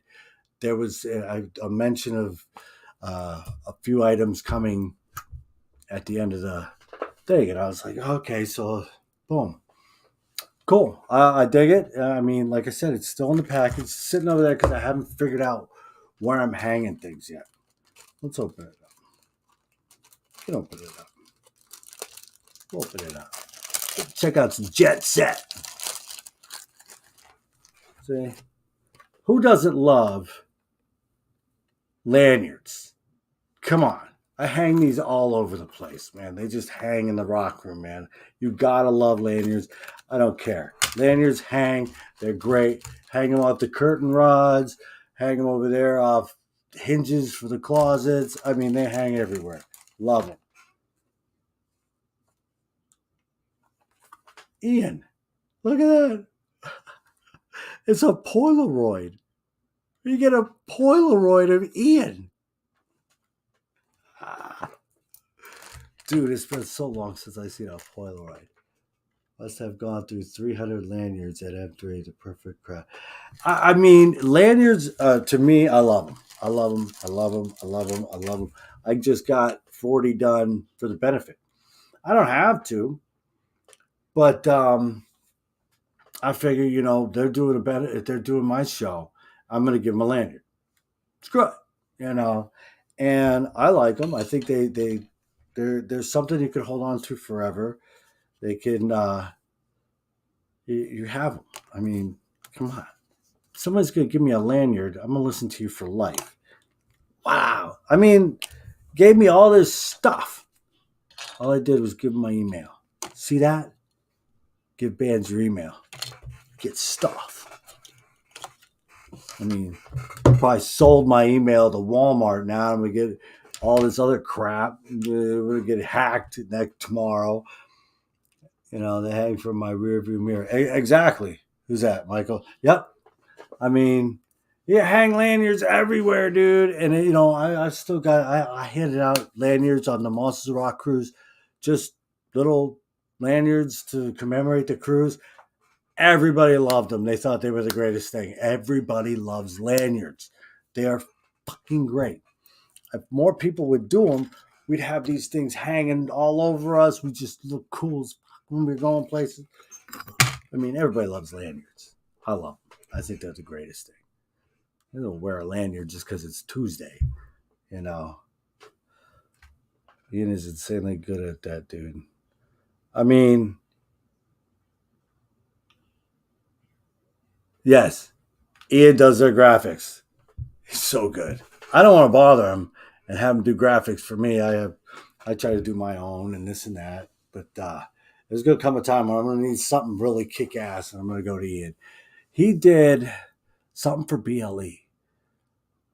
There was a mention of a few items coming at the end of the thing, and I was like, okay, so boom, cool. I dig it. I mean, like I said, it's still in the package, it's sitting over there because I haven't figured out where I'm hanging things yet. Let's open it up. Can open it up. Open it up. Check out some Jet Set. See, who doesn't love lanyards? Come on. I hang these all over the place, man. They just hang in the rock room, man. You gotta love lanyards. I don't care. Lanyards hang. They're great. Hang them off the curtain rods. Hang them over there off hinges for the closets. I mean, they hang everywhere. Love them. Ian, look at that. It's a Polaroid. You get a Polaroid of Ian. Ah. Dude, it's been so long since I seen a Polaroid. Must have gone through 300 lanyards at M3, the perfect crowd. I mean, lanyards, to me, I love them. I love them. I love them. I love them. I love them. I just got 40 done for the benefit. I don't have to, but I figure, they're doing a better, if they're doing my show, I'm going to give them a lanyard. It's good, and I like them. I think there's something you can hold on to forever. They can, you have them. I mean, come on. Somebody's going to give me a lanyard. I'm going to listen to you for life. Wow. I mean, gave me all this stuff. All I did was give them my email. See that? Give bands your email. Get stuff. I mean, if I sold my email to Walmart now, I'm going to get all this other crap. We're going to get hacked tomorrow. They hang from my rearview mirror. Exactly. Who's that, Michael? Yep. I mean, yeah, hang lanyards everywhere, dude. And I still got. I handed out lanyards on the Monsters of Rock cruise, just little lanyards to commemorate the cruise. Everybody loved them. They thought they were the greatest thing. Everybody loves lanyards. They are fucking great. If more people would do them, we'd have these things hanging all over us. We just look cool when we're going places. I mean, everybody loves lanyards. I love them. I think they're the greatest thing. I don't wear a lanyard just because it's Tuesday. Ian is insanely good at that, dude. I mean, yes, Ian does their graphics. He's so good. I don't want to bother him and have him do graphics for me. I try to do my own and this and that. But there's going to come a time when I'm going to need something really kick ass, and I'm going to go to Ian. He did something for BLE.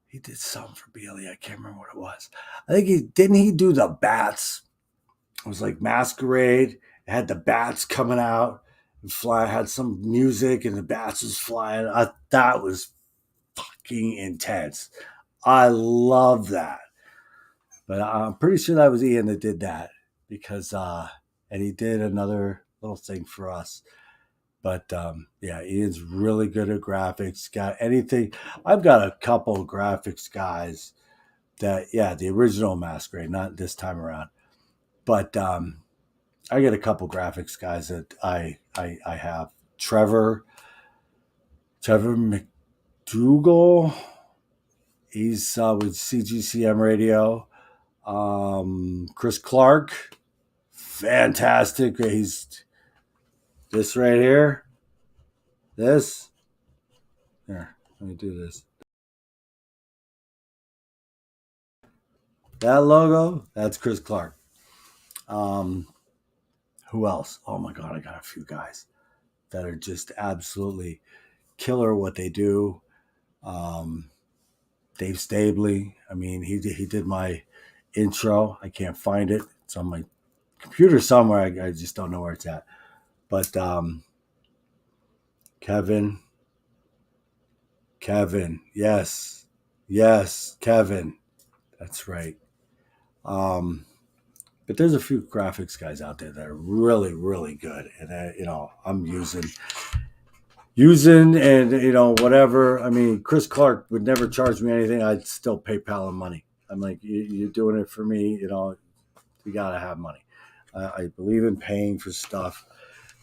He did something for BLE. I can't remember what it was. I think he do the bats. It was like Masquerade. It had the bats coming out and fly. Had some music and the bats was flying. That was fucking intense. I love that. But I'm pretty sure that was Ian that did that because and he did another little thing for us. But yeah, Ian's really good at graphics. Got anything? I've got a couple of graphics guys the original Masquerade, not this time around. But I get a couple graphics guys that I have. Trevor McDougall. He's with CGCM Radio. Chris Clark, fantastic. He's this right here. This. Here, let me do this. That logo, that's Chris Clark. Um, who else? Oh my God, I got a few guys that are just absolutely killer what they do. Um, Dave Stabley. I mean, he did my intro. I can't find it. It's on my computer somewhere. I just don't know where it's at. But Kevin, yes, Kevin. That's right. But there's a few graphics guys out there that are really, really good, and I'm using and whatever. I mean, Chris Clark would never charge me anything. I'd still PayPal him money. I'm like, you're doing it for me. You gotta have money. I believe in paying for stuff.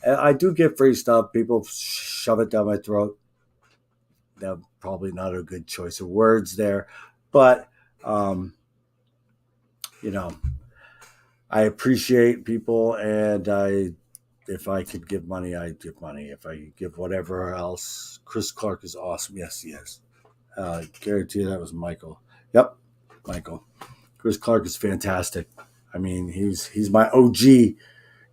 And I do get free stuff. People shove it down my throat. That's probably not a good choice of words there, but um, you know, I appreciate people, and if I could give money, I'd give money. If I could give whatever else, Chris Clark is awesome. Yes, he is. Guarantee you that was Michael. Yep, Michael. Chris Clark is fantastic. I mean, he's my OG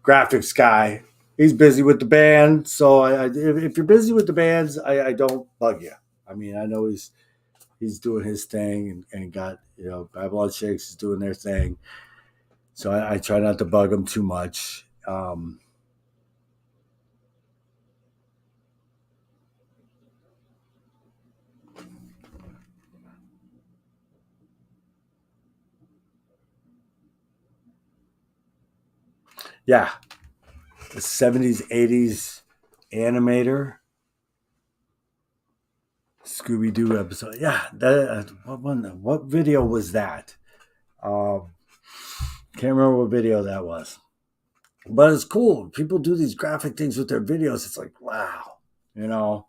graphics guy. He's busy with the band, so if you're busy with the bands, I don't bug you. I mean, I know he's doing his thing, and got Babylon Shakes is doing their thing, so I try not to bug him too much. Yeah, the 70s, 80s animator Scooby Doo episode. Yeah, what video was that? Um, can't remember what video that was, but it's cool. People do these graphic things with their videos. It's like, wow, you know,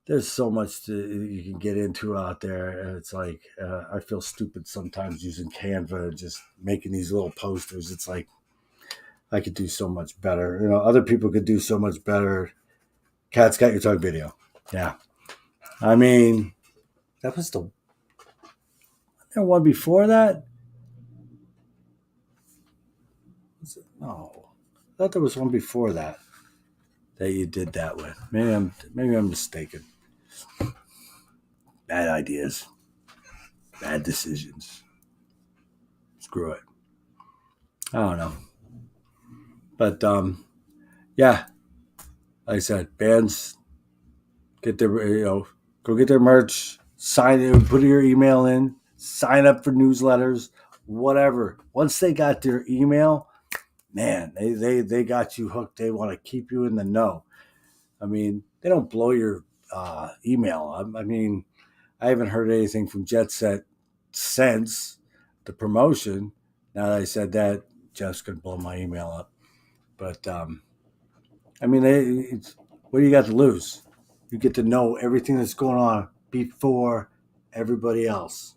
there's so much you can get into out there. It's like I feel stupid sometimes using Canva, just making these little posters. It's like I could do so much better. Other people could do so much better. Cat's got your tongue video. Yeah, I mean that was the one before that. No, I thought there was one before that you did that with. Maybe I'm mistaken. Bad ideas, bad decisions. Screw it. I don't know, but yeah, like I said, bands get their go get their merch, sign in, put your email in, sign up for newsletters, whatever. Once they got their email, man, they got you hooked. They want to keep you in the know. I mean, they don't blow your email. I mean, I haven't heard anything from Jet Set since the promotion. Now that I said that, Jeff's gonna blow my email up. But I mean, what do you got to lose? You get to know everything that's going on before everybody else.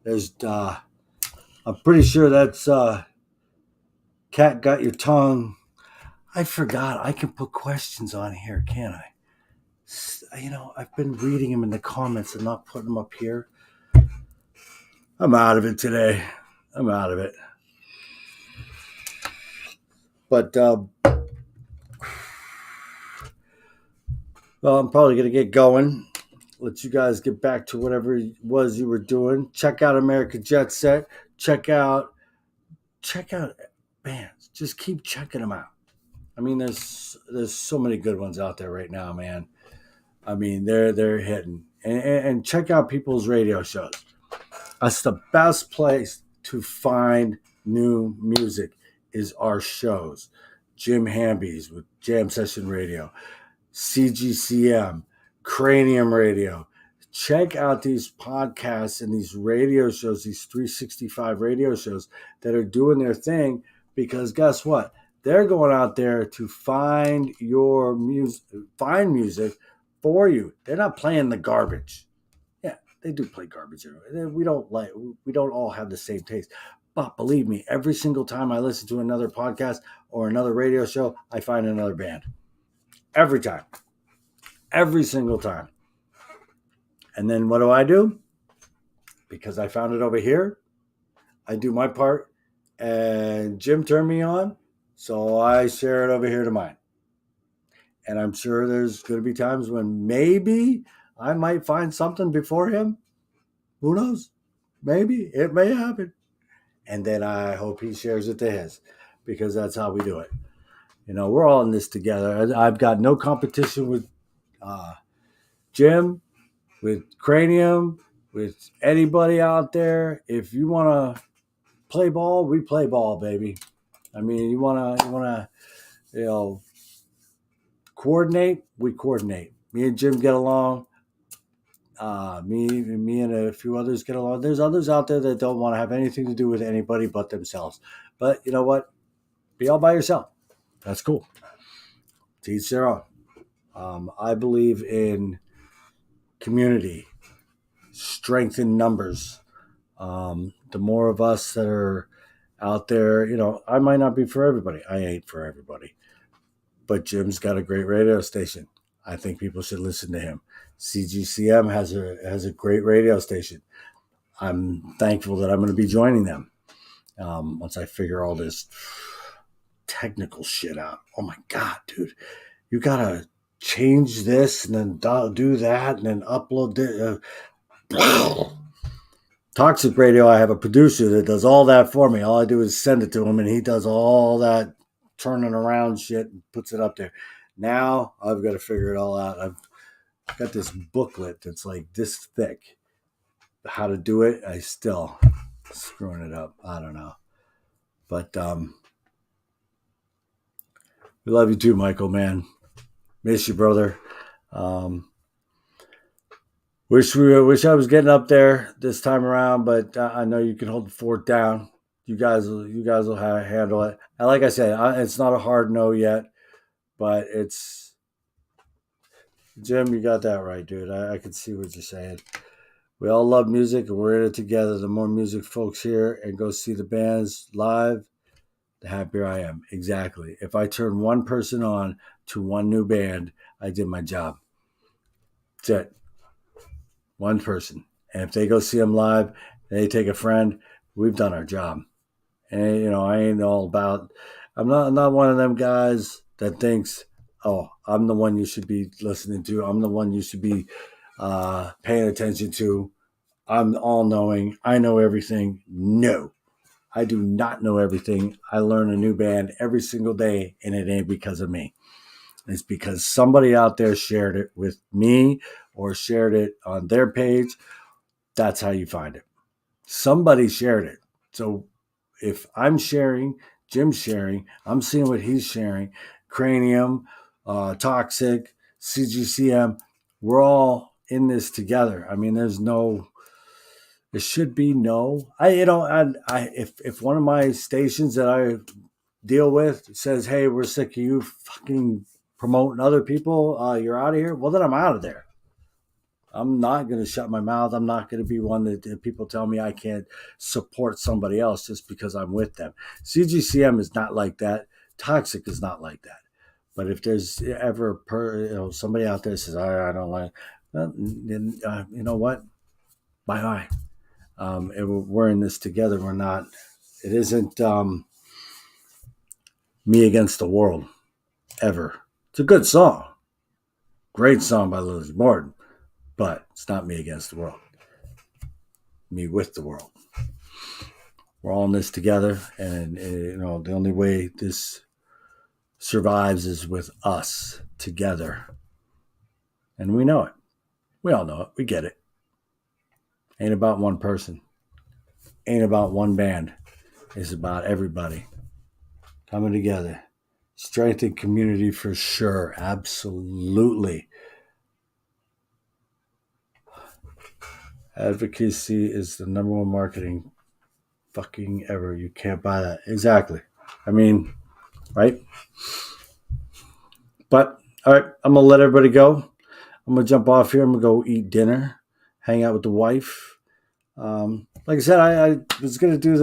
There's, I'm pretty sure that's Cat Got Your Tongue. I forgot. I can put questions on here, can't I? I've been reading them in the comments and not putting them up here. I'm out of it today. I'm out of it. But well, I'm probably gonna get going. Let you guys get back to whatever it was you were doing. Check out America Jet Set. Check out bands. Just keep checking them out. I mean, there's so many good ones out there right now, man. I mean, they're hitting, and check out people's radio shows. That's the best place to find new music is our shows. Jim Hamby's with Jam Session Radio, CGCM, Cranium Radio. Check out these podcasts and these radio shows, these 365 radio shows that are doing their thing, because guess what? They're going out there to find your music, find music for you. They're not playing the garbage. Yeah, they do play garbage. We don't all have the same taste, But believe me, every single time I listen to another podcast or another radio show, I find another band. Every time. Every single time. And then what do? Because I found it over here, I do my part, and Jim turned me on, so I share it over here to mine. And I'm sure there's going to be times when maybe I might find something before him. Who knows? Maybe it may happen. And then I hope he shares it to his, because that's how we do it. We're all in this together. I've got no competition with Jim, with Cranium, with anybody out there. If you want to play ball, we play ball, baby. I mean, you wanna, coordinate, we coordinate. Me and Jim get along. Me and a few others get along. There's others out there that don't want to have anything to do with anybody but themselves. But you know what? Be all by yourself. That's cool. To each their own. I believe in community, strength in numbers. The more of us that are out there, I might not be for everybody. I ain't for everybody. But Jim's got a great radio station. I think people should listen to him. CGCM has a great radio station. I'm thankful that I'm going to be joining them once I figure all this technical shit out. Oh my God, dude. You got to change this and then do that and then upload this. Toxic Radio, I have a producer that does all that for me. All I do is send it to him, and he does all that turning around shit and puts it up there. Now I've got to figure it all out. I've got this booklet that's like this thick. How to do it, I still screwing it up. I don't know. But we love you too, Michael, man. Miss you, brother. Wish I was getting up there this time around, but I know you can hold the fort down. You guys will handle it. And like I said, it's not a hard no yet, but it's Jim. You got that right, dude. I can see what you're saying. We all love music, and we're in it together. The more music folks hear and go see the bands live, the happier I am. Exactly. If I turn one person on to one new band, I did my job. That's it. One person. And if they go see them live, they take a friend, we've done our job. And, I ain't all about, I'm not one of them guys that thinks, oh, I'm the one you should be listening to. I'm the one you should be paying attention to. I'm all knowing. I know everything. No, I do not know everything. I learn a new band every single day, and it ain't because of me. It's because somebody out there shared it with me or shared it on their page. That's how you find it. Somebody shared it. So if I'm sharing, Jim's sharing, I'm seeing what he's sharing, Cranium, Toxic, CGCM, we're all in this together. I mean, there should be no, if one of my stations that I deal with says, hey, we're sick of you fucking promoting other people, you're out of here, well, then I'm out of there. I'm not going to shut my mouth. I'm not going to be one that people tell me I can't support somebody else just because I'm with them. CGCM is not like that. Toxic is not like that. But if there's ever somebody out there says, I don't like, then you know what? Bye-bye. We're in this together. We're not. It isn't me against the world, ever. It's a good song. Great song by Lizzie Borden. But it's not me against the world. Me with the world. We're all in this together, and the only way this survives is with us together. And we know it. We all know it. We get it. Ain't about one person. Ain't about one band. It's about everybody coming together. Strength and community for sure. Absolutely. Advocacy is the number one marketing fucking ever. You can't buy that. Exactly. I mean, right? But, all right, I'm going to let everybody go. I'm going to jump off here. I'm going to go eat dinner, hang out with the wife. Like I said, I was going to do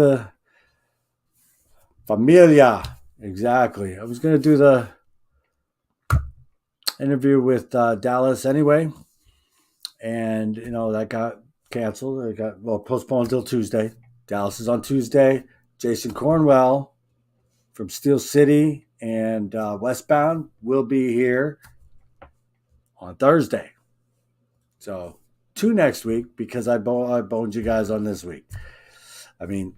Familia. Exactly. I was going to do the interview with Dallas anyway, and that got canceled. It got postponed until Tuesday. Dallas is on Tuesday. Jason Cornwell from Steel City and Westbound will be here on Thursday. So 2 next week because I boned you guys on this week. I mean,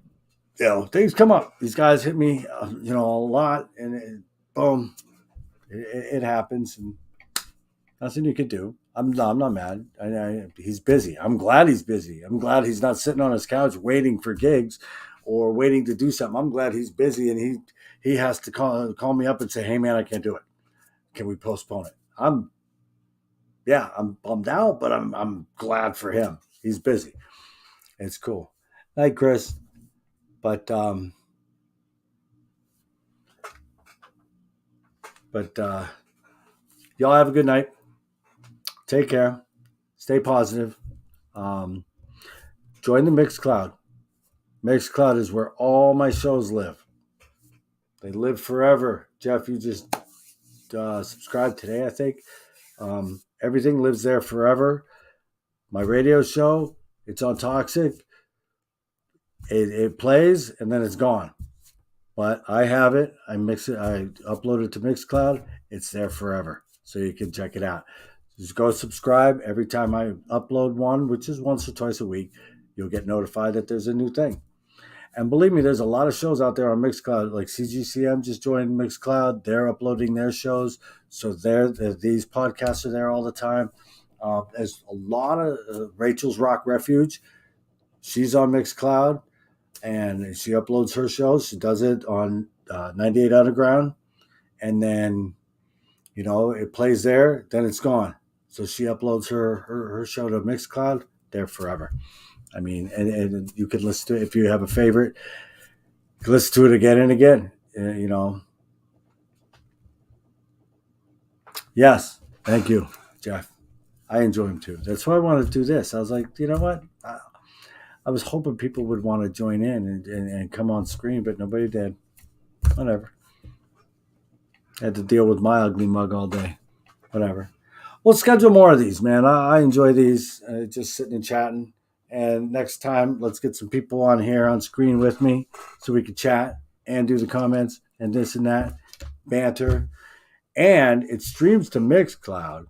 things come up. These guys hit me, a lot, and boom, it happens, and nothing you can do. I'm not mad. He's busy. I'm glad he's busy. I'm glad he's not sitting on his couch waiting for gigs or waiting to do something. I'm glad he's busy, and he has to call me up and say, "Hey, man, I can't do it. Can we postpone it?" I'm bummed out, but I'm glad for him. He's busy. It's cool. Night, Chris. But y'all have a good night. Take care. Stay positive. Join the Mixcloud. Mixcloud is where all my shows live. They live forever. Jeff, you just subscribed today, I think. Everything lives there forever. My radio show, it's on Toxic. It plays and then it's gone. But I have it. I mix it. I upload it to Mixcloud. It's there forever, so you can check it out. Just go subscribe. Every time I upload one, which is once or twice a week, you'll get notified that there's a new thing. And believe me, there's a lot of shows out there on Mixcloud. Like CGCM just joined Mixcloud. They're uploading their shows, so these podcasts are there all the time. There's a lot of Rachel's Rock Refuge. She's on Mixcloud, and she uploads her shows. She does it on 98 Underground, and then it plays there. Then it's gone. So she uploads her show to Mixcloud. There forever. I mean, and you can listen to it if you have a favorite. You can listen to it again and again. Yes, thank you, Jeff. I enjoy him too. That's why I wanted to do this. I was like, you know what? I was hoping people would want to join in and come on screen, but nobody did. Whatever. I had to deal with my ugly mug all day. Whatever. We'll schedule more of these, man. I enjoy these, just sitting and chatting. And next time, let's get some people on here on screen with me so we can chat and do the comments and this and that, banter. And it streams to Mixcloud.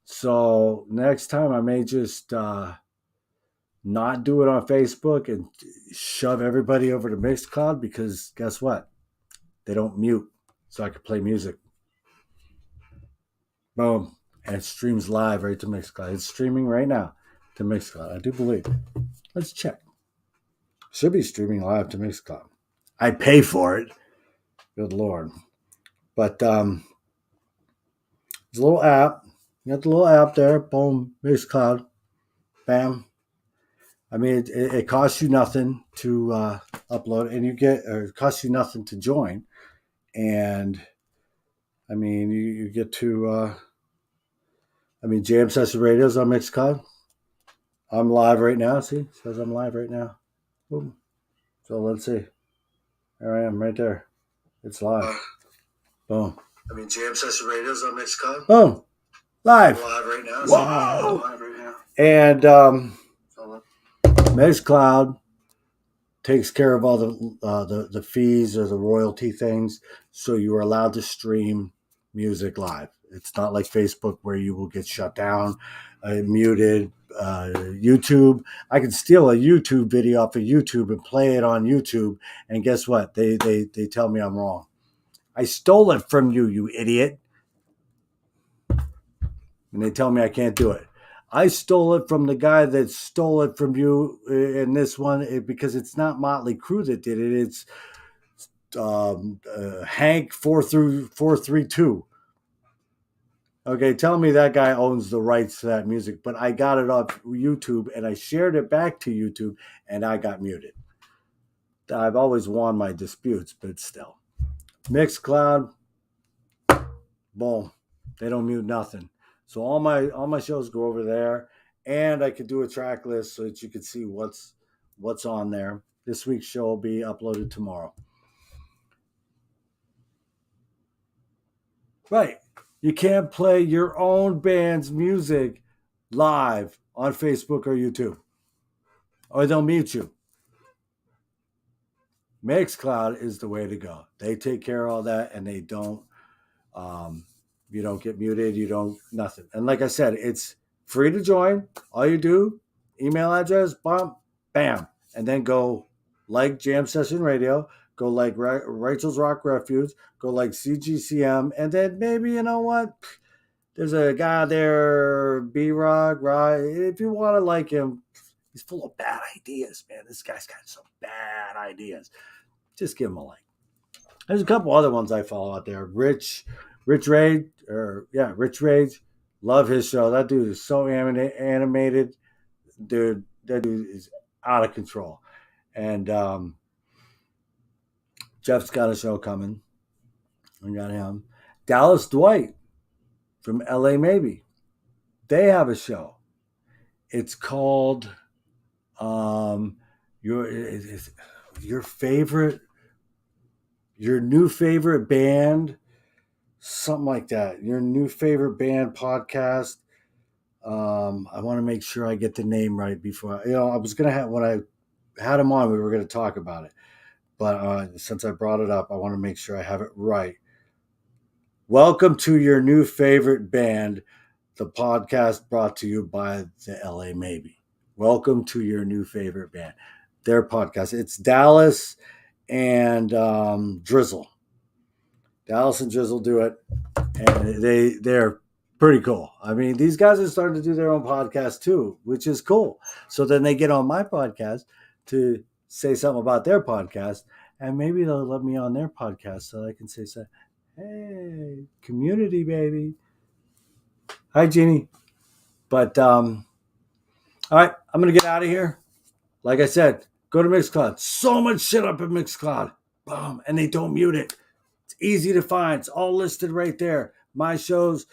So next time I may just not do it on Facebook and shove everybody over to Mixcloud because guess what? They don't mute, so I can play music. Boom. And it streams live right to Mixcloud. It's streaming right now to Mixcloud. I do believe. Let's check. Should be streaming live to Mixcloud. I pay for it. Good Lord. But there's a little app. You got the little app there. Boom. Mixcloud. Bam. I mean, it costs you nothing to upload, and it costs you nothing to join. And I mean, you get to, Jam Session Radio's on Mixcloud. I'm live right now. See, it says I'm live right now. Boom. So let's see. There I am, right there. It's live. Boom. Jam Session Radio's on Mixcloud. Boom. Live. I'm live right now. Wow. I'm live right now. And Mixcloud takes care of all the fees or the royalty things, so you are allowed to stream music live. It's not like Facebook where you will get shut down, muted. YouTube, I can steal a YouTube video off of YouTube and play it on YouTube, and guess what? They tell me I'm wrong. I stole it from you, you idiot. And they tell me I can't do it. I stole it from the guy that stole it from you in this one because it's not Motley Crue that did it. It's Hank 432. Okay, tell me that guy owns the rights to that music, but I got it off YouTube and I shared it back to YouTube and I got muted. I've always won my disputes, but still. Mixcloud, boom. They don't mute nothing. So all my shows go over there, and I could do a track list so that you could see what's on there. This week's show will be uploaded tomorrow. Right. You can't play your own band's music live on Facebook or YouTube, or they'll mute you. Mixcloud is the way to go. They take care of all that, and they don't. Um, you don't get muted. You don't nothing. And like I said, it's free to join. All you do, email address, bump, bam, and then go like Jam Session Radio. Go like Rachel's Rock Refuge. Go like CGCM, and then maybe you know what. There's a guy there, B Rock, right? If you want to like him, he's full of bad ideas, man. This guy's got some bad ideas. Just give him a like. There's a couple other ones I follow out there. Rich Rage, Rich Rage. Love his show. That dude is so animated. Dude, that dude is out of control. And Jeff's got a show coming. I got him. Dallas Dwight from LA Maybe. They have a show. It's called your favorite, your new favorite band, something like that. Your new favorite band podcast. I want to make sure I get the name right before I was gonna have when I had him on, we were gonna talk about it, but since I brought it up, I want to make sure I have it right. Welcome to your new favorite band, the podcast brought to you by the LA Maybe. Welcome to your new favorite band. Their podcast. It's Dallas and Drizzle. Dallas and Drizzle do it, and they're pretty cool. I mean, these guys are starting to do their own podcast too, which is cool. So then they get on my podcast to say something about their podcast, and maybe they'll let me on their podcast so I can say, hey, community, baby. Hi, Jeannie. But, all right, I'm going to get out of here. Like I said, go to Mixcloud. So much shit up in Mixcloud. Boom. And they don't mute it. It's easy to find. It's all listed right there. My shows,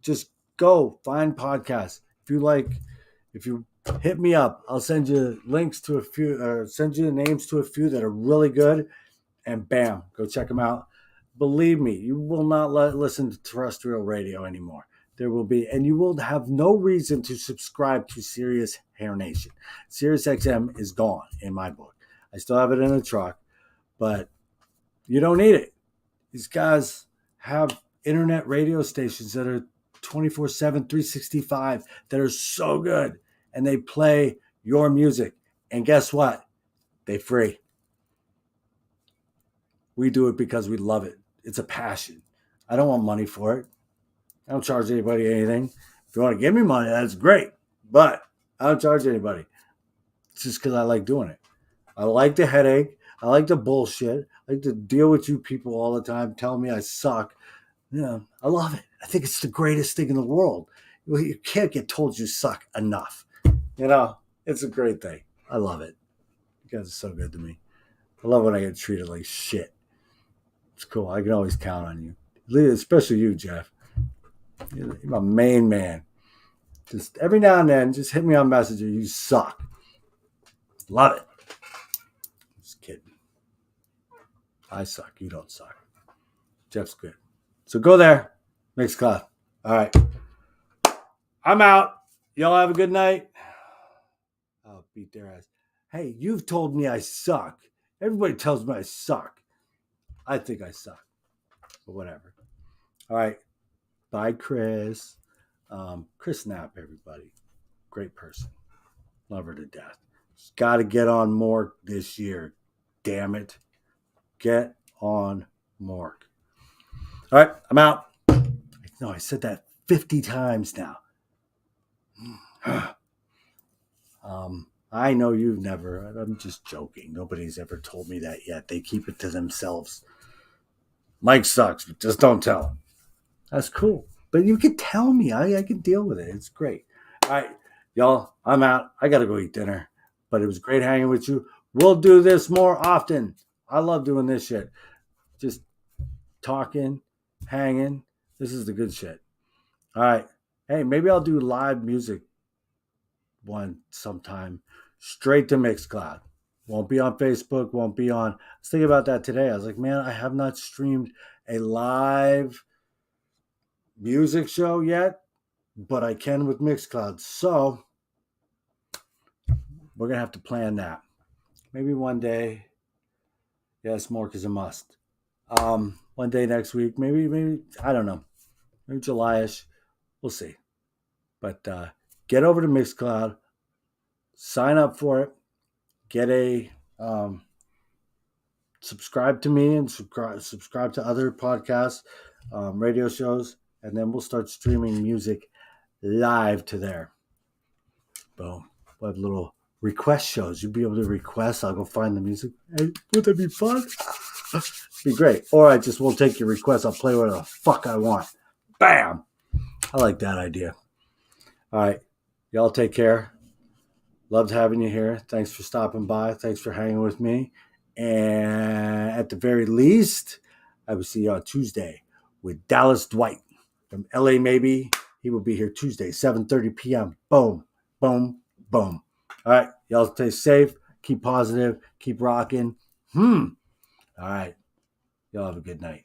just go find podcasts. If you hit me up, I'll send you links to a few, or send you the names to a few that are really good. And bam, go check them out. Believe me, you will not listen to terrestrial radio anymore. There will be, and you will have no reason to subscribe to Sirius Hair Nation. Sirius XM is gone in my book. I still have it in a truck, but you don't need it. These guys have internet radio stations that are 24/7, 365 that are so good, and they play your music. And guess what? They're free. We do it because we love it. It's a passion. I don't want money for it. I don't charge anybody anything. If you want to give me money, that's great. But I don't charge anybody. It's just because I like doing it. I like the headache. I like the bullshit. I like to deal with you people all the time telling me I suck. I love it. I think it's the greatest thing in the world. You can't get told you suck enough. It's a great thing. I love it. You guys are so good to me. I love when I get treated like shit. It's cool. I can always count on you. Especially you, Jeff. You're my main man. Just every now and then, just hit me on Messenger. You suck. Love it. Just kidding. I suck. You don't suck. Jeff's good. So go there. Mixcloud. All right. I'm out. Y'all have a good night. I'll beat their ass. Hey, you've told me I suck. Everybody tells me I suck. I think I suck. But whatever. All right. Bye, Chris. Chris Knapp, everybody. Great person. Love her to death. She's got to get on Mork this year. Damn it. Get on Mork. All right, I'm out. No, I said that 50 times now. I know you've never. I'm just joking. Nobody's ever told me that yet. They keep it to themselves. Mike sucks, but just don't tell him. That's cool. But you can tell me. I can deal with it. It's great. All right, y'all, I'm out. I got to go eat dinner. But it was great hanging with you. We'll do this more often. I love doing this shit. Just talking, hanging. This is the good shit. All right. Hey, maybe I'll do live music one sometime. Straight to Mixcloud. Won't be on Facebook. Won't be on. I was thinking about that today. I was like, man, I have not streamed a live music show yet, but I can with Mixcloud. So we're gonna have to plan that. Maybe one day. Yes, more is a must. One day next week, maybe I don't know, maybe July-ish. We'll see. But get over to Mixcloud, sign up for it, get a subscribe to me and subscribe to other podcasts, radio shows, and then we'll start streaming music live to there. Boom. We'll have little request shows. You'll be able to request. I'll go find the music. Hey, would that be fun? Be great. Or I just won't take your request. I'll play whatever the fuck I want. Bam. I like that idea. All right. Y'all take care. Loved having you here. Thanks for stopping by. Thanks for hanging with me. And at the very least, I will see you on Tuesday with Dallas Dwight from LA Maybe. He will be here Tuesday, 7:30 p.m. Boom, boom, boom. All right. Y'all stay safe. Keep positive. Keep rocking. All right. Y'all have a good night.